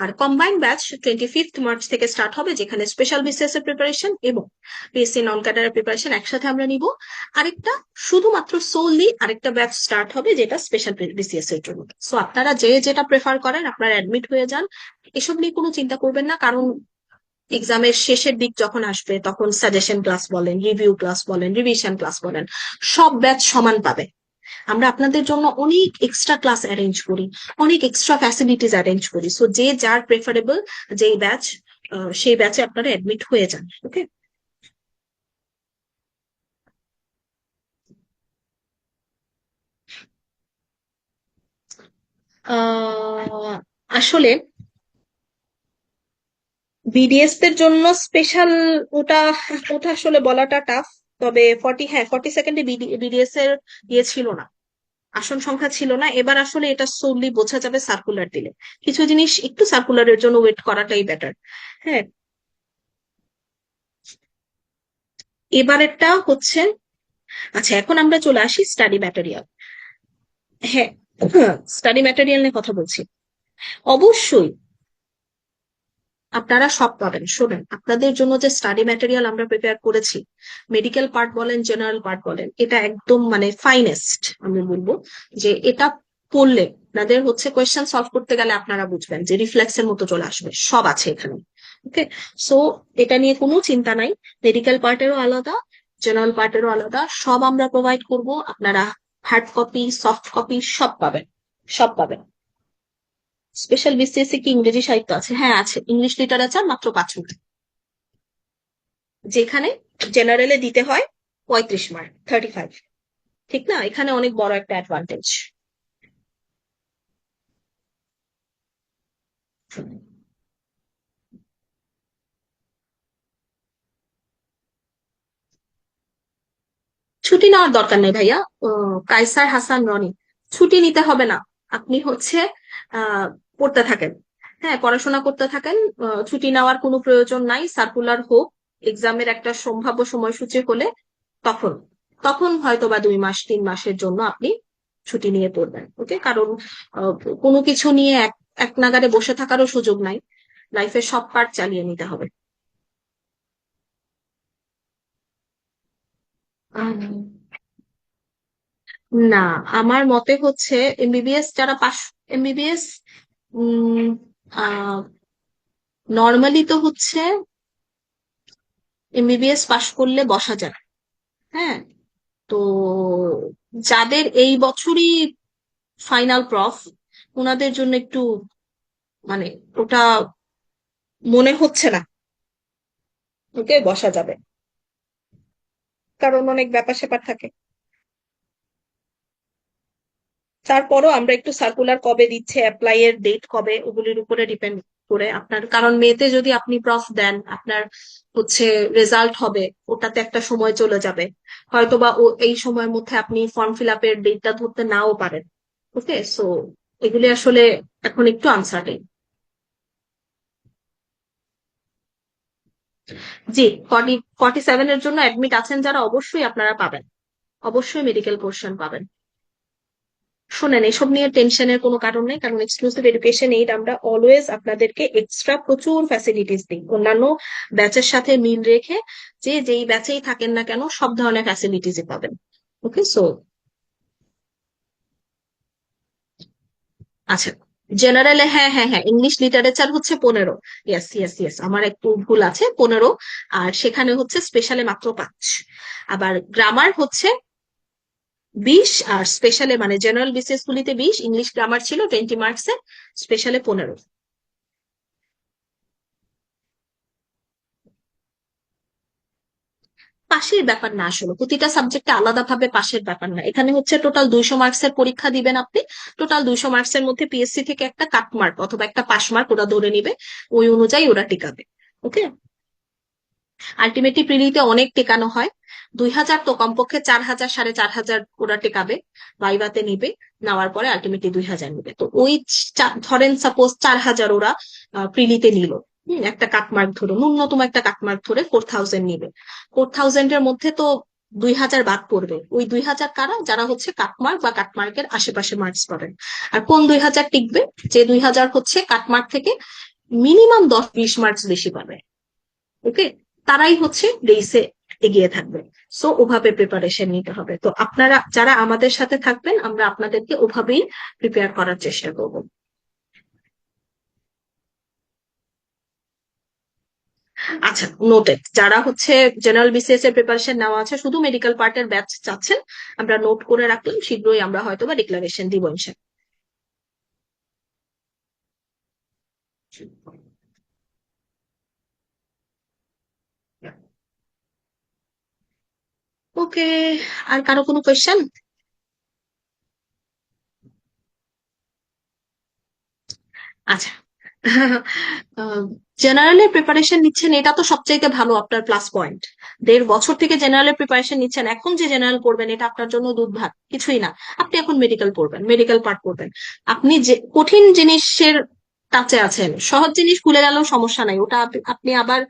আর কম্বাইন্ড ব্যাচ 25 মার্চ থেকে স্টার্ট হবে, যেখানে স্পেশাল বিসিএস এর প্রিপারেশন এবং পিএসসি নন ক্যাডার প্রিপারেশন একসাথে আমরা নিব। আরেকটা শুধুমাত্র সোললি আরেকটা ব্যাচ স্টার্ট হবে, যেটা স্পেশাল বিসিএস এর জন্য। সো আপনারা যে যেটা প্রেফার করেন আপনারা অ্যাডমিট হয়ে যান, এসব নিয়ে কোনো চিন্তা করবেন না। কারণ এক্সামের শেষের দিক যখন আসবে, তখন সাজেশন ক্লাস বলেন, রিভিউ ক্লাস বলেন, রিভিশন ক্লাস বলেন, সব ব্যাচ সমান পাবে। আমরা আপনাদের জন্য অনেক এক্সট্রা ক্লাস অ্যারেঞ্জ করি, অনেক এক্সট্রা ফ্যাসিলিটিস অ্যারেঞ্জ করি। সো যে যার প্রেফারেবল যেই ব্যাচ, সেই ব্যাচে আপনারা অ্যাডমিট হয়ে যান। ওকে। আসলে বিডিএস এর জন্য স্পেশাল, ওটা ওটা আসলে বলাটা টাফ। তবে 42 বিডিএস এর ইয়ে ছিল না, আসন সংখ্যা ছিল না। এবার আসলে এটা সোললি বোঝা যাবে সার্কুলার দিলে। কিছু জিনিস একটু সার্কুলারের জন্য ওয়েট করাটাই বেটার। হ্যাঁ, এবারেরটা হচ্ছে, আচ্ছা এখন আমরা চলে আসি স্টাডি ম্যাটেরিয়াল। হ্যাঁ, স্টাডি ম্যাটেরিয়াল নিয়ে কথা বলছি। অবশ্যই আপনারা সব পাবেন। শোনেন, আপনাদের জন্য যে স্টাডি ম্যাটেরিয়াল আমরা প্রিপেয়ার করেছি, মেডিকেল পার্ট বলেন, জেনারেল পার্ট বলেন, এটা একদম মানে ফাইনেস্ট। আমি বলবো যে এটা পড়লে আপনাদের হচ্ছে কোয়েশ্চেন সলভ করতে গেলে আপনারা বুঝবেন যে রিফ্লেক্সের মতো চলে আসবে, সব আছে এখানে। ওকে, সো এটা নিয়ে কোনো চিন্তা নাই। মেডিকেল পার্টেরও আলাদা, জেনারেল পার্টেরও আলাদা, সব আমরা প্রোভাইড করব। আপনারা হার্ড কপি, সফট কপি সব পাবেন, সব পাবেন। স্পেশাল বিসিএস কি ইংরেজি সাহিত্য আছে? হ্যাঁ আছে, ইংলিশ লিটারেচার মাত্র 5 মার্ক, যেখানে জেনারেলে দিতে হয় 35 মার্ক, 35। ঠিক না? এখানে অনেক বড় একটা অ্যাডভান্টেজ। ছুটি নেওয়ার দরকার নেই ভাইয়া। কায়সার হাসান রনি, ছুটি নিতে হবে না। আপনি হচ্ছে পড়তে থাকেন, হ্যাঁ পড়াশোনা করতে থাকেন। ছুটি নেওয়ার কোনো প্রয়োজন নাই। সার্কুলার হোক, এক্সামের একটা সম্ভাব্য সময়সূচি হলে তখন, তখন হয়তো বা 2 মাস 3 মাসের জন্য আপনি ছুটি নিয়ে পড়বেন। ওকে, কারণ আহ, কোনো কিছু নিয়ে এক এক নাগাড়ে বসে থাকারও সুযোগ নাই, লাইফের সব পার্ট চালিয়ে নিতে হবে। না, আমার মতে হচ্ছে এমবিবিএস যারা পাস, এমবিবিএস নর্মালি তো হচ্ছে এমবিবিএস পাশ করলে বসা যায়। হ্যাঁ, তো যাদের এই বছরই ফাইনাল প্রফ, ওনাদের জন্য একটু মানে ওটা মনে হচ্ছে না ওকে বসা যাবে, কারণ অনেক ব্যাপার স্যাপার থাকে। তারপরও আমরা একটু সার্কুলার কবে দিচ্ছে, অ্যাপ্লাই এর ডেট কবে, ওগুলির উপরে ডিপেন্ড করে আপনার, কারণ মেতে যদি আপনি প্রফ দেন, আপনার হচ্ছে রেজাল্ট হবে, ওটাতে একটা সময় চলে যাবে। হয়তোবা ও এই সময়ের মধ্যে আপনি ফর্ম ফিল আপের ডেটটা ধরতে নাও পারেন। ওকে, সো এগুলি আসলে এখন একটু আনসার্টেন। জি, 47 এর জন্য অ্যাডমিট আছেন যারা, অবশ্যই আপনারা পাবেন, অবশ্যই মেডিকেল পোর্শন পাবেন। শোনেন, এসব নিয়ে টেনশনের কোনো কারণ নেই, কারণ এক্সক্লুসিভ এডুকেশন এইড আমরা অলওয়েজ আপনাদেরকে এক্সট্রা প্রচুর ফ্যাসিলিটিস দিই অন্যান্য ব্যাচের সাথে মিল রেখে। যে যেই ব্যাচেই থাকেন না কেন সব ধরনের ফ্যাসিলিটিসই পাবেন। ওকে, সো আচ্ছা, জেনারেলে হ্যাঁ হ্যাঁ হ্যাঁ, ইংলিশ লিটারেচার হচ্ছে 15। ইয়েস ইয়েস ইয়েস, আমার একটু ভুল আছে, 15। আর সেখানে হচ্ছে স্পেশালে মাত্র 5। আবার গ্রামার হচ্ছে 20, আর স্পেশালে মানে জেনারেল বিসিএস গুলিতে 20, ইংলিশ গ্রামার ছিল 20 মার্কসে, স্পেশালে 15। পাশের ব্যাপার না, আসলে প্রতিটা সাবজেক্টে আলাদাভাবে পাশের ব্যাপার না, এখানে হচ্ছে টোটাল 200 মার্কসের পরীক্ষা দিবেন আপনি। টোটাল 200 মার্কসের মধ্যে পিএসসি থেকে একটা কাট মার্ক অথবা একটা পাশ মার্ক ওরা ধরে নিবে, ওই অনুযায়ী ওরা টিকাবে। ওকে, আলটিমেটলি প্রিলিতে অনেক টেকানো হয়। 2000 তো কমপক্ষে 4000 4500 ওরা টেকাবে, ভাইভাতে নিবে, নেওয়ার পরে আলটিমেটলি 2000 নিবে। তো ওই ধরেন সাপোজ 4000 ওরা প্রিলিতে নিল, একটা কাটমার্ক ধরে, ন্যূনতম একটা কাটমার্ক ধরে 4000 নিবে। 4000 এর মধ্যে তো 2000 বাদ পড়বে। ওই 2000 কারা, যারা হচ্ছে কাটমার্ক বা কাটমার্কের আশেপাশে মার্কস পাবেন। আর কোন 2000 টিকবে? যে 2000 হচ্ছে কাটমার্ক থেকে মিনিমাম 10-20 মার্কস বেশি পাবে। ওকে, তারাই হচ্ছে রেসে এগিয়ে থাকবে। সো ওভাবে প্রিপারেশন নিতে হবে। তো আপনারা যারা আমাদের সাথে থাকবেন, আমরা আপনাদেরকে ওভাবেই প্রিপেয়ার করার চেষ্টা করব। আচ্ছা, নোটেড। যারা হচ্ছে জেনারেল বিসিএস এর প্রিপারেশন নেওয়া আছে, শুধু মেডিকেল পার্টের ব্যাচ চাচ্ছেন, আমরা নোট করে রাখলাম, শীঘ্রই আমরা হয়তো বা ডিক্লারেশন দিব ইনশাআল্লাহ। ওকে, আর কারো কোনো কোয়েশ্চেন? আচ্ছা, জেনারেলের প্রিপারেশন নিচ্ছেন, এটা তো সবচাইতে ভালো আপনার প্লাস পয়েন্ট। 1.5 বছর থেকে জেনারেলের প্রিপারেশন নিচ্ছেন, এখন যে জেনারেল পড়বেন এটা আপনার জন্য দুধ ভাত, কিছুই না। আপনি এখন মেডিকেল পড়বেন, মেডিকেল পার্ট পড়বেন। আপনি যে কঠিন জিনিসের টাচে আছেন, সহজ জিনিস ভুলে গেলেও সমস্যা নাই, ওটা আপনি আবার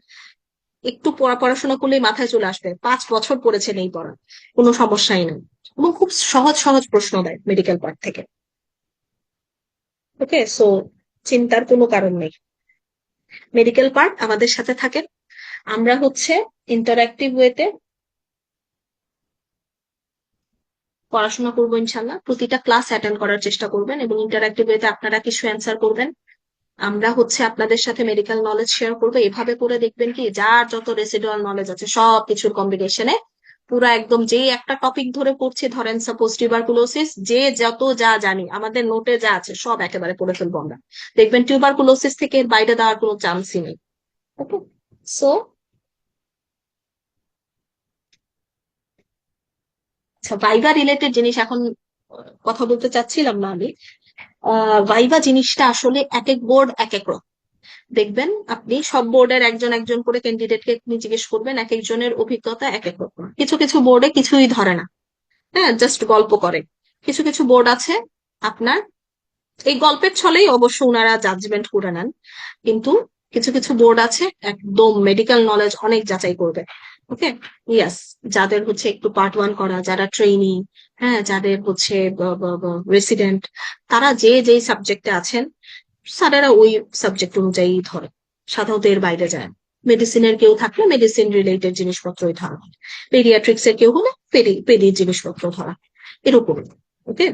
একটু পড়াশোনা করলেই মাথায় চলে আসবে। 5 বছর পড়েছেন এই পড়া, কোনো সমস্যাই নেই। এবং খুব সহজ সহজ প্রশ্ন দেয় মেডিকেল পার্ট থেকে। ওকে, সো চিন্তার কোনো কারণ নেই। মেডিকেল পার্ট আমাদের সাথে থাকেন, আমরা হচ্ছে ইন্টারাক্টিভ ওয়েতে পড়াশোনা করবো ইনশাল্লাহ। প্রতিটা ক্লাস অ্যাটেন্ড করার চেষ্টা করবেন এবং ইন্টারাক্টিভ ওয়েতে আপনারা কিছু অ্যান্সার করবেন। আমরা হচ্ছে আপনাদের সাথে মেডিকেল নলেজ শেয়ার করবো। এভাবে করে দেখবেন কি, যার যত রেসিডুয়াল নলেজ আছে সব কিছুর কম্বিনেশনে পুরা একদম, যে একটা টপিক ধরে পড়ছি, ধরেন সাপোজ টিউবারকুলোসিস, যে যত যা জানি আমাদের নোটে যা আছে সব একেবারে পড়ে ফেলবো আমরা। দেখবেন টিউবারকুলোসিস থেকে এর বাইরে দেওয়ার কোনো চান্সই নেই। ওকে, সো আচ্ছা, ভাইবা রিলেটেড জিনিস এখন কথা বলতে চাচ্ছিলাম না আমি। ভাইবা জিনিসটা আসলে এক এক বোর্ড এক এক রকম। দেখবেন আপনি সব বোর্ডের একজন একজন করে ক্যান্ডিডেটকে আপনি জিজ্ঞেস করবেন, এক একজনের অভিজ্ঞতা এক এক রকম। কিছু কিছু বোর্ডে কিছুই ধরে না, হ্যাঁ, জাস্ট গল্প করে। কিছু কিছু বোর্ড আছে আপনার এই গল্পের ছলেই অবশ্য ওনারা জাজমেন্ট করে নেন, কিন্তু কিছু কিছু বোর্ড আছে একদম মেডিকেল নলেজ অনেক যাচাই করবে। ওকে, ইয়াস, যাদের হচ্ছে একটু পার্ট 1 করা, যারা ট্রেইনি, হ্যাঁ, যাদের হচ্ছে রেসিডেন্ট, তারা যে যেই সাবজেক্টে আছেন স্যারেরা ওই সাবজেক্ট অনুযায়ী ধরে, সাধারণত এর বাইরে যায় না। মেডিসিনের কেউ থাকলে মেডিসিন রিলেটেড জিনিসপত্রই ধরা হয়, পেডিয়াট্রিক্স এর কেউ হলে পেডির জিনিসপত্র ধরা হয়, এরকম। ওকে,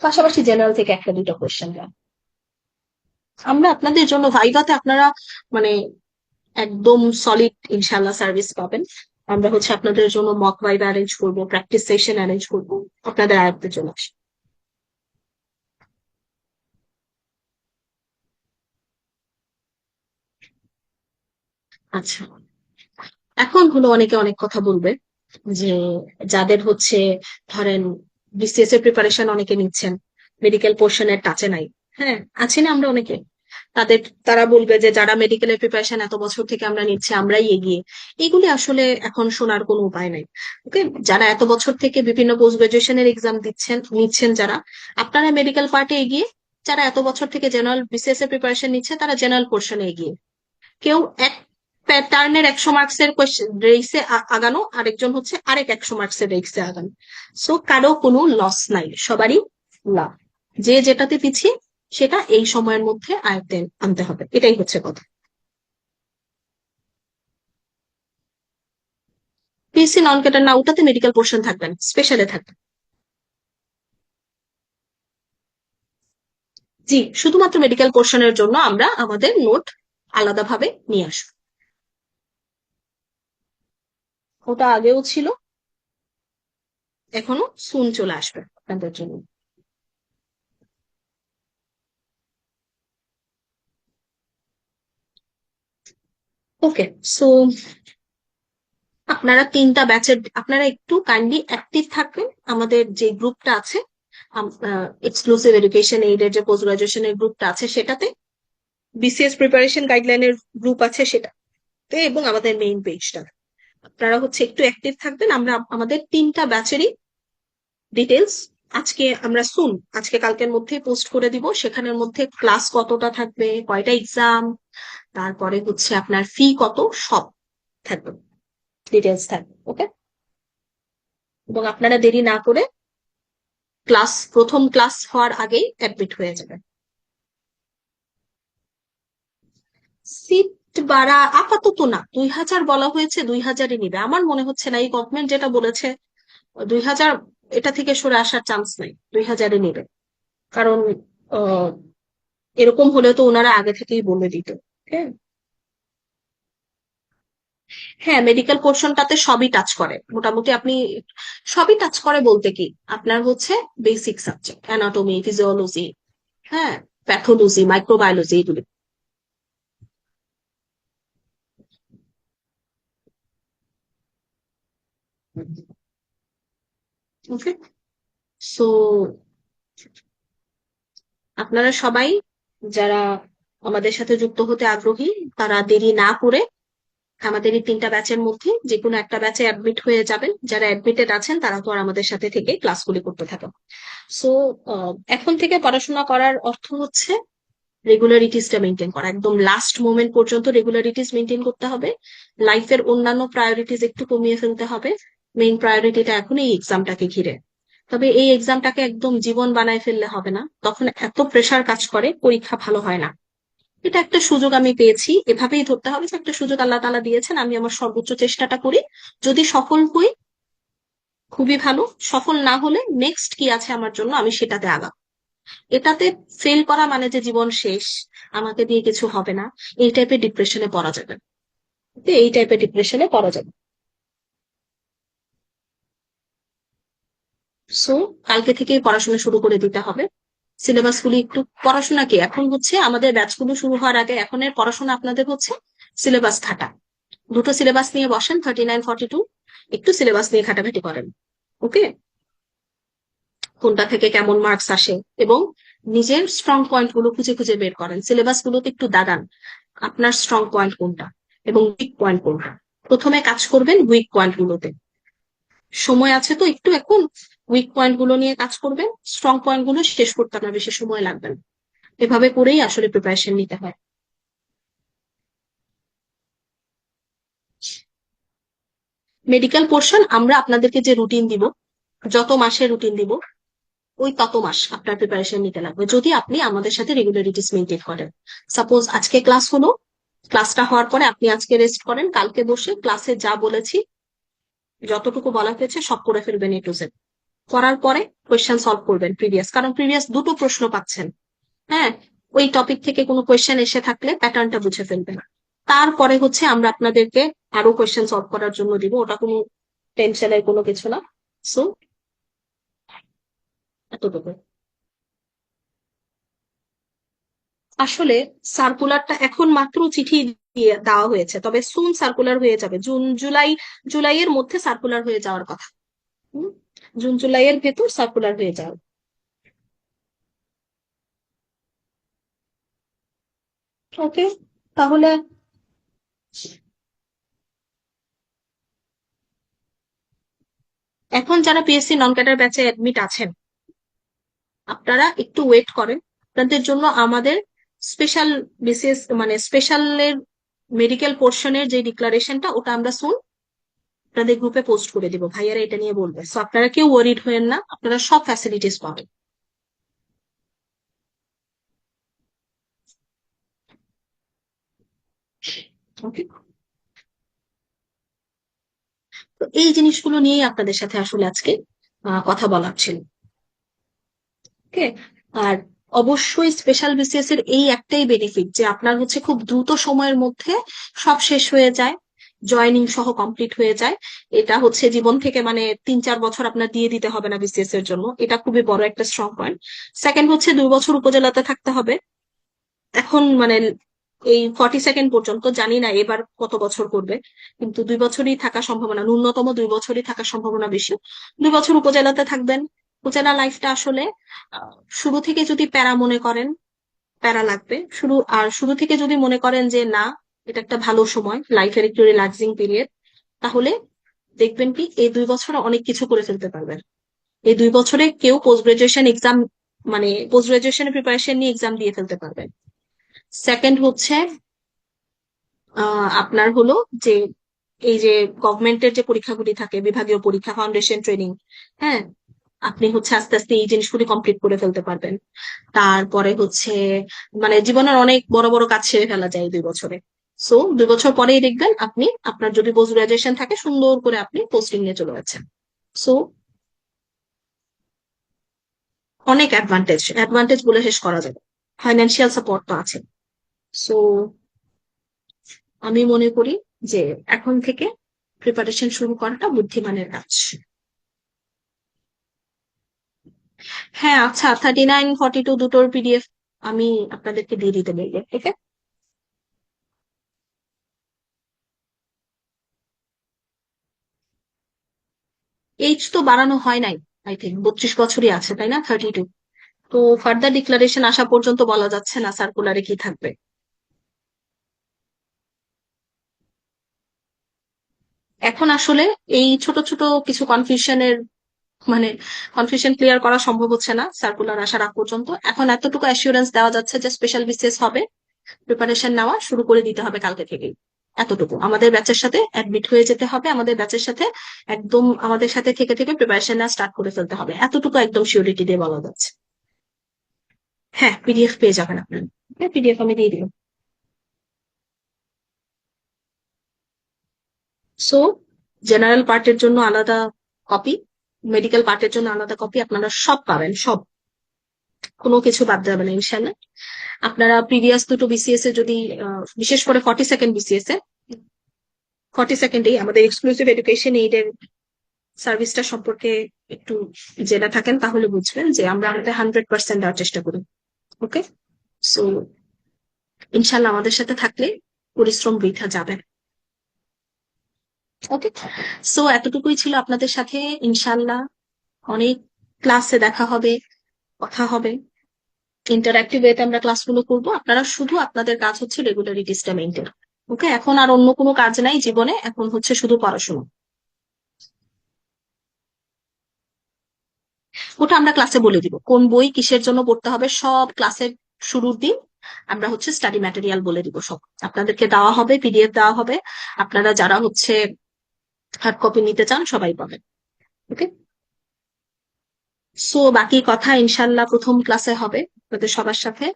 পাশাপাশি জেনারেল থেকে একটা দুটো কোয়েশ্চেন দেয়। আমরা আপনাদের জন্য ভাইভাতে আপনারা মানে একদম সলিড ইনশাল্লাহ সার্ভিস পাবেন। আমরা হচ্ছে আপনাদের জন্য মক ভাইভা অ্যারেঞ্জ করবো, প্র্যাকটিস সেশন অ্যারেঞ্জ করবো, আপনাদের আয়ত্তের জন্য আসে। আচ্ছা, এখন হলো অনেকে অনেক কথা বলবে যে যাদের হচ্ছে ধরেন বিসিএস এর প্রিপারেশন অনেকে নিচ্ছেন, মেডিকেল পোর্শনের টাচে নাই, হ্যাঁ, আছি না আমরা অনেকে, তাদের তারা বলবে যে যারা মেডিকেলের প্রিপারেশন এত বছর থেকে আমরা নিচ্ছি আমরাই এগিয়ে। এগুলি আসলে এখন শোনার কোনো উপায় নাই। ওকে, যারা এত বছর থেকে বিভিন্ন পোস্ট গ্রাজুয়েশনের এক্সাম নিচ্ছেন যারা, আপনারা মেডিকেল পার্টে এগিয়ে। যারা এত বছর থেকে জেনারেল বিসিএস এর প্রিপারেশন নিচ্ছে তারা জেনারেল পোর্শনে এগিয়ে। কেউ এক প্যাটার্নের 100 মার্কসের কোয়েশ্চেন রেসে আগানো, আরেকজন হচ্ছে আরেক 100 মার্কসের রেসে আগানো। সো কারো কোনো লস নাই, সবারই লাভ। যে যেটাতে পিছিয়ে সেটা এই সময়ের মধ্যে আয়ত্তে আনতে হবে, এটাই হচ্ছে কথা। পিএসসি নন ক্যাডার না, ওটাতে মেডিকেল পোর্শন থাকবে না, স্পেশালে থাকবে। জি, শুধুমাত্র মেডিকেল পোর্শনের জন্য আমরা আমাদের নোট আলাদাভাবে নিয়ে আসবো। ওটা আগেও ছিল, এখনো সুন চলে আসবে আপনাদের জন্য। ওকে। সো আপনারা 3টা ব্যাচের, আপনারা একটু কাইন্ডলি অ্যাক্টিভ থাকবেন। আমাদের যে গ্রুপটা আছে, এক্সক্লুসিভ এডুকেশন এইডের যে পোস্ট গ্রাজুয়েশনের গ্রুপটা আছে সেটাতে, বিসিএস প্রিপারেশন গাইডলাইনের গ্রুপ আছে সেটাতে, এবং আমাদের মেইন পেজটা, আপনারা হচ্ছে একটু অ্যাক্টিভ থাকবেন। আমরা আমাদের 3টা ব্যাচেরই ডিটেলস আজকে আমরা শুন, আজকে কালকের মধ্যে পোস্ট করে দিব। সেখানের মধ্যে ক্লাস কতটা থাকবে, কয়টা এক্সাম, তারপরে হচ্ছে আপনার ফি কত, সব থাকবে, ডিটেলস থাকবে। ওকে। এবং আপনারা দেরি না করে প্রথম ক্লাস হওয়ার আগেই অ্যাডমিট হয়ে যাবেন। সিট বাড়া আপাতত না, 2000 বলা হয়েছে, 2000-ই নিবে। আমার মনে হচ্ছে না, এই গভর্নমেন্ট যেটা বলেছে 2000, এটা থেকে সরে আসার চান্স নাই, 2000-ই নিবে। কারণ আহ, এরকম হলে তো ওনারা আগে থেকেই বলে দিত। হ্যাঁ, হ্যাঁ, মেডিকেল পোর্শনটাতে সবই টাচ করে মোটামুটি। আপনি সবই টাচ করে বলতে কি, আপনার হচ্ছে বেসিক সাবজেক্ট অ্যানাটমি, ফিজিওলজি, হ্যাঁ, প্যাথোলজি, মাইক্রোবায়োলজি, এগুলো। ওকে। সো আপনারা সবাই যারা আমাদের সাথে যুক্ত হতে আগ্রহী, তারা দেরি না করে আমাদের এই 3টা ব্যাচের মধ্যে যে কোনো একটা ব্যাচে অ্যাডমিট হয়ে যাবেন। যারা অ্যাডমিটেড আছেন তারা তো আর আমাদের সাথে থেকে ক্লাসগুলি করতে থাকেন। সো এখন থেকে পড়াশোনা করার অর্থ হচ্ছে রেগুলারিটিসটা মেনটেন করা, একদম লাস্ট মোমেন্ট পর্যন্ত রেগুলারিটিস মেনটেন করতে হবে। লাইফের অন্যান্য প্রায়োরিটিস একটু কমিয়ে ফেলতে হবে। মেইন প্রায়োরিটিটা এখন এই এক্সামটাকে ঘিরে। তবে এই এক্সামটাকে একদম জীবন বানায় ফেললে হবে না, তখন এত প্রেসার কাজ করে, পরীক্ষা ভালো হয় না। এটা একটা সুযোগ আমি পেয়েছি, এভাবেই ধরতে হবে যে একটা সুযোগ আল্লাহ তাআলা দিয়েছেন, আমি আমার সর্বোচ্চ চেষ্টাটা করি। যদি সফল হই খুবই ভালো, সফল না হলে নেক্সট কি আছে আমার জন্য, আমি সেটাতে আগাম। এটাতে ফেল করা মানে যে জীবন শেষ, আমাকে দিয়ে কিছু হবে না, এই টাইপের ডিপ্রেশনে পড়া যাবে না। এই টাইপের ডিপ্রেশনে পড়া যাবে। সো কালকে থেকে পড়াশোনা শুরু করে দিতে হবে। সিলেবাস গুলি একটু, পড়াশোনা কি এখন হচ্ছে আমাদের ব্যাচগুলো শুরু হওয়ার আগে এখনের পড়াশোনা আপনাদের হচ্ছে সিলেবাস ঘাটা। দুটো সিলেবাস নিয়ে বসেন, 39, 42, একটু সিলেবাস নিয়ে ঘাটাঘাটি করেন। ওকে। কোনটা থেকে কেমন মার্কস আসে, এবং নিজের স্ট্রং পয়েন্ট গুলো খুঁজে খুঁজে বের করেন, সিলেবাস গুলোতে একটু দাগান আপনার স্ট্রং পয়েন্ট কোনটা এবং উইক পয়েন্ট কোনটা। প্রথমে কাজ করবেন উইক পয়েন্ট গুলোতে, সময় আছে তো একটু এখন, উইক পয়েন্ট গুলো নিয়ে কাজ করবেন। স্ট্রং পয়েন্ট গুলো শেষ করতে আপনার বেশি সময় লাগবে না। এভাবে করেই আসলে প্রিপারেশন নিতে হয়। মেডিকেল পোর্শন আমরা আপনাদেরকে যে রুটিন দিব, যত মাসে রুটিন দিব, ওই তত মাস আপনার প্রিপারেশন নিতে লাগবে, যদি আপনি আমাদের সাথে রেগুলারিটিস মেনটেন করেন। সাপোজ আজকে ক্লাস হলো, ক্লাসটা হওয়ার পরে আপনি আজকে রেস্ট করেন, কালকে বসে ক্লাসে যা বলেছি, যতটুকু বলা হয়েছে সব করে ফেলবেন A to Z। করার পরে কোয়েশ্চেন সলভ করবেন প্রিভিয়াস, কারণ প্রিভিয়াস দুটো প্রশ্ন পাচ্ছেন। হ্যাঁ, ওই টপিক থেকে কোনো কোয়েশ্চেন এসে থাকলে প্যাটার্নটা বুঝে ফেলবেন। তারপরে হচ্ছে আমরা আপনাদেরকে আরো কোয়েশ্চেন সলভ করার জন্য দিব, ওটা কোনো টেনশনের কোনো কিছু না। সো এতটুকু। আসলে সার্কুলারটা এখন মাত্র চিঠি দিয়ে দেওয়া হয়েছে, তবে সুন সার্কুলার হয়ে যাবে, জুন জুলাই, জুলাইয়ের মধ্যে সার্কুলার হয়ে যাওয়ার কথা। হুম, জুন জুলাইয়ের ভেতর সার্কুলার হয়ে যাবে। ওকে। তাহলে এখন যারা পিএসসি নন ক্যাডার ব্যাচে অ্যাডমিট আছেন, আপনারা একটু ওয়েট করেন। আপনাদের জন্য আমাদের স্পেশাল বিসিএস মানে স্পেশালের মেডিকেল পোর্শনের যে ডিক্লারেশনটা ওটা আমরা শুন আপনাদের গ্রুপে পোস্ট করে দিব, ভাইয়ারা এটা নিয়ে বলবে। সো আপনারা কেউ ওয়ারিড হয়েন না, আপনারা সব ফ্যাসিলিটিস পাবেন। ওকে, তো এই জিনিসগুলো নিয়েই আপনাদের সাথে আসলে আজকে কথা বলার ছিল। ওকে, আর অবশ্যই স্পেশাল বিসিএস এর এই একটাই বেনিফিট যে আপনার হচ্ছে খুব দ্রুত সময়ের মধ্যে সব শেষ হয়ে যায়, জয়েনিং সহ কমপ্লিট হয়ে যায়। এটা হচ্ছে জীবন থেকে মানে 3-4 বছর আপনার দিয়ে দিতে হবে না বিসিএস এর জন্য, এটা খুবই বড় একটা স্ট্রং পয়েন্ট। সেকেন্ড হচ্ছে 2 বছর উপজেলাতে থাকতে হবে। এখন মানে এই 42nd পর্যন্ত জানি না এবার কত বছর করবে, কিন্তু 2 বছরই থাকার সম্ভাবনা, ন্যূনতম 2 বছরই থাকার সম্ভাবনা বেশি। 2 বছর উপজেলাতে থাকবেন। উপজেলা লাইফটা আসলে আহ, শুরু থেকে যদি প্যারা মনে করেন, প্যারা লাগবে শুরু, আর শুরু থেকে যদি মনে করেন যে না এটা একটা ভালো সময়, লাইফের একটু রিল্যাক্সিং পিরিয়ড, তাহলে দেখবেন কি এই 2 বছরে অনেক কিছু করে ফেলতে পারবেন। এই 2 বছরে কেউ পোস্ট গ্রাজুয়েশন এক্সাম মানে পোস্ট গ্রাজুয়েশনের প্রিপারেশন নিয়ে এক্সাম দিয়ে ফেলতে পারবেন। সেকেন্ড হচ্ছে আপনার হলো যে এই যে গভর্নমেন্টের যে পরীক্ষাগুলি থাকে, বিভাগীয় পরীক্ষা, ফাউন্ডেশন ট্রেনিং, হ্যাঁ, আপনি হচ্ছে আস্তে আস্তে এই জিনিসগুলি কমপ্লিট করে ফেলতে পারবেন। তারপরে হচ্ছে মানে জীবনের অনেক বড় বড় কাজ সেরে ফেলা যায় এই 2 বছরে। সো 2 বছর পরেই দেখবেন আপনি, আপনার যদি পোস্ট গ্রাজুয়েশন থাকে, সুন্দর করে আপনি পোস্টিং নিয়ে চলে যাচ্ছেন। সো অনেক অ্যাডভান্টেজ, অ্যাডভান্টেজ বলে শেষ করা যাবে। ফাইন্যান্সিয়াল সাপোর্ট তো আছে। সো আমি মনে করি যে এখন থেকে প্রিপারেশন শুরু করাটা বুদ্ধিমানের কাজ। হ্যাঁ আচ্ছা, 39, 42 দুটোর পিডিএফ আমি আপনাদেরকে দিয়ে দিতে বলবো, ঠিক আছে? এইজ তো বাড়ানো হয় নাই, আই থিঙ্ক 32 বছরই আছে, তাই না? 32। তো ফার্দার ডিক্লারেশন আসা পর্যন্ত বলা যাচ্ছে না সার্কুলারে কি থাকবে। এখন আসলে এই ছোট ছোট কিছু কনফিউশনের মানে কনফিউশন ক্লিয়ার করা সম্ভব হচ্ছে না সার্কুলার আসার আগ পর্যন্ত। এখন এতটুকু অ্যাসিওরেন্স দেওয়া যাচ্ছে যে স্পেশাল বিসিএস হবে, প্রিপারেশন নেওয়া শুরু করে দিতে হবে কালকে থেকেই। এতটুকু আমাদের ব্যাচের সাথে অ্যাডমিট হয়ে যেতে হবে, আমাদের ব্যাচের সাথে একদম আমাদের সাথে থেকে থেকে প্রিপারেশন নেওয়া স্টার্ট করে ফেলতে হবে, এতটুকু একদম শিওরিটি দিয়ে বলা যাচ্ছে। হ্যাঁ, পিডিএফ পেয়ে যাবেন আপনার, পিডিএফ আমি দিয়ে দিলাম। সো জেনারেল পার্টের জন্য আলাদা কপি, মেডিকেল পার্টের জন্য আলাদা কপি, আপনারা সব পাবেন, সব, কোনো কিছু বাদ যাবে না ইনশাল্লাহ। আপনারা প্রিভিয়াস দুটো বিসিএস এ যদি বিশেষ করে 42nd বিসিএস এ, 42nd আমাদের এক্সক্লুসিভ এডুকেশন এইডের সার্ভিসটা সম্পর্কে একটু জেনে থাকেন, তাহলে বুঝবেন যে আমরা আমাদের 100% দেওয়ার চেষ্টা করি। ওকে, সো ইনশাল্লাহ আমাদের সাথে থাকলে পরিশ্রম বৃথা যাবে না। ওকে, সো এতটুকুই ছিল আপনাদের সাথে। ইনশাল্লাহ অনেক ক্লাসে দেখা হবে, কথা হবে, ইন্টারঅ্যাক্টিভ ওয়েতে আমরা ক্লাসগুলো করবো। আপনারা শুধু আপনাদের কাজ হচ্ছে রেগুলারিটিসটা মেনটেন। ওকে, এখন আর অন্য কোনো কাজ নাই জীবনে, এখন হচ্ছে শুধু পড়াশোনা। ওটা আমরা ক্লাসে বলে দিব, কোন বই কিসের জন্য পড়তে হবে সব ক্লাসের শুরুর দিন আমরা হচ্ছে স্টাডি ম্যাটেরিয়াল বলে দিব, সব আপনাদেরকে দেওয়া হবে, পিডিএফ দেওয়া হবে। আপনারা যারা হচ্ছে হার্ড কপি নিতে চান সবাই পাবেন। ওকে, সো বাকি কথা ইনশাল্লাহ প্রথম ক্লাসে হবে আপনাদের সবার সাথে।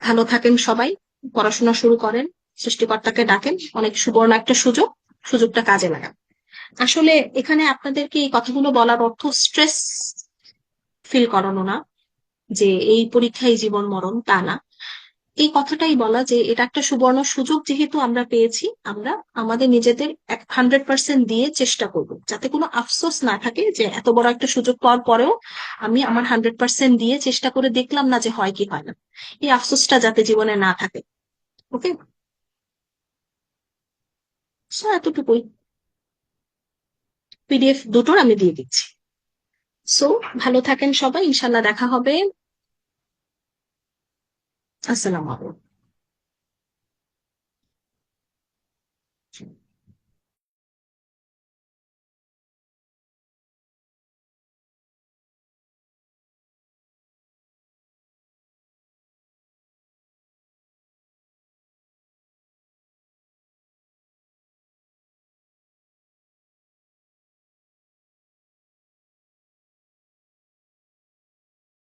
ভালো থাকেন সবাই, পড়াশোনা শুরু করেন, সৃষ্টিকর্তাকে ডাকেন, অনেক সুবর্ণ একটা সুযোগ, সুযোগটা কাজে লাগান। আসলে এখানে আপনাদেরকে এই কথাগুলো বলার অর্থ স্ট্রেস ফিল করানো না, যে এই পরীক্ষায় জীবন মরণ, তা না। এই কথাটাই বলা যে এটা একটা সুবর্ণ সুযোগ যেহেতু আমরা পেয়েছি, আমরা আমাদের নিজেদের 100% দিয়ে চেষ্টা করব, যাতে কোনো আফসোস না থাকে যে এত বড় একটা সুযোগ পাওয়ার পরেও আমি আমার 100% দিয়ে চেষ্টা করে দেখলাম না যে হয় কি হয় না। এই আফসোসটা যাতে জীবনে না থাকে। ওকে, সো এতটুকুই। পিডিএফ দুটোর আমি দিয়ে দিচ্ছি। সো ভালো থাকেন সবাই, ইনশাল্লাহ দেখা হবে। আসসালামু আলাইকুম।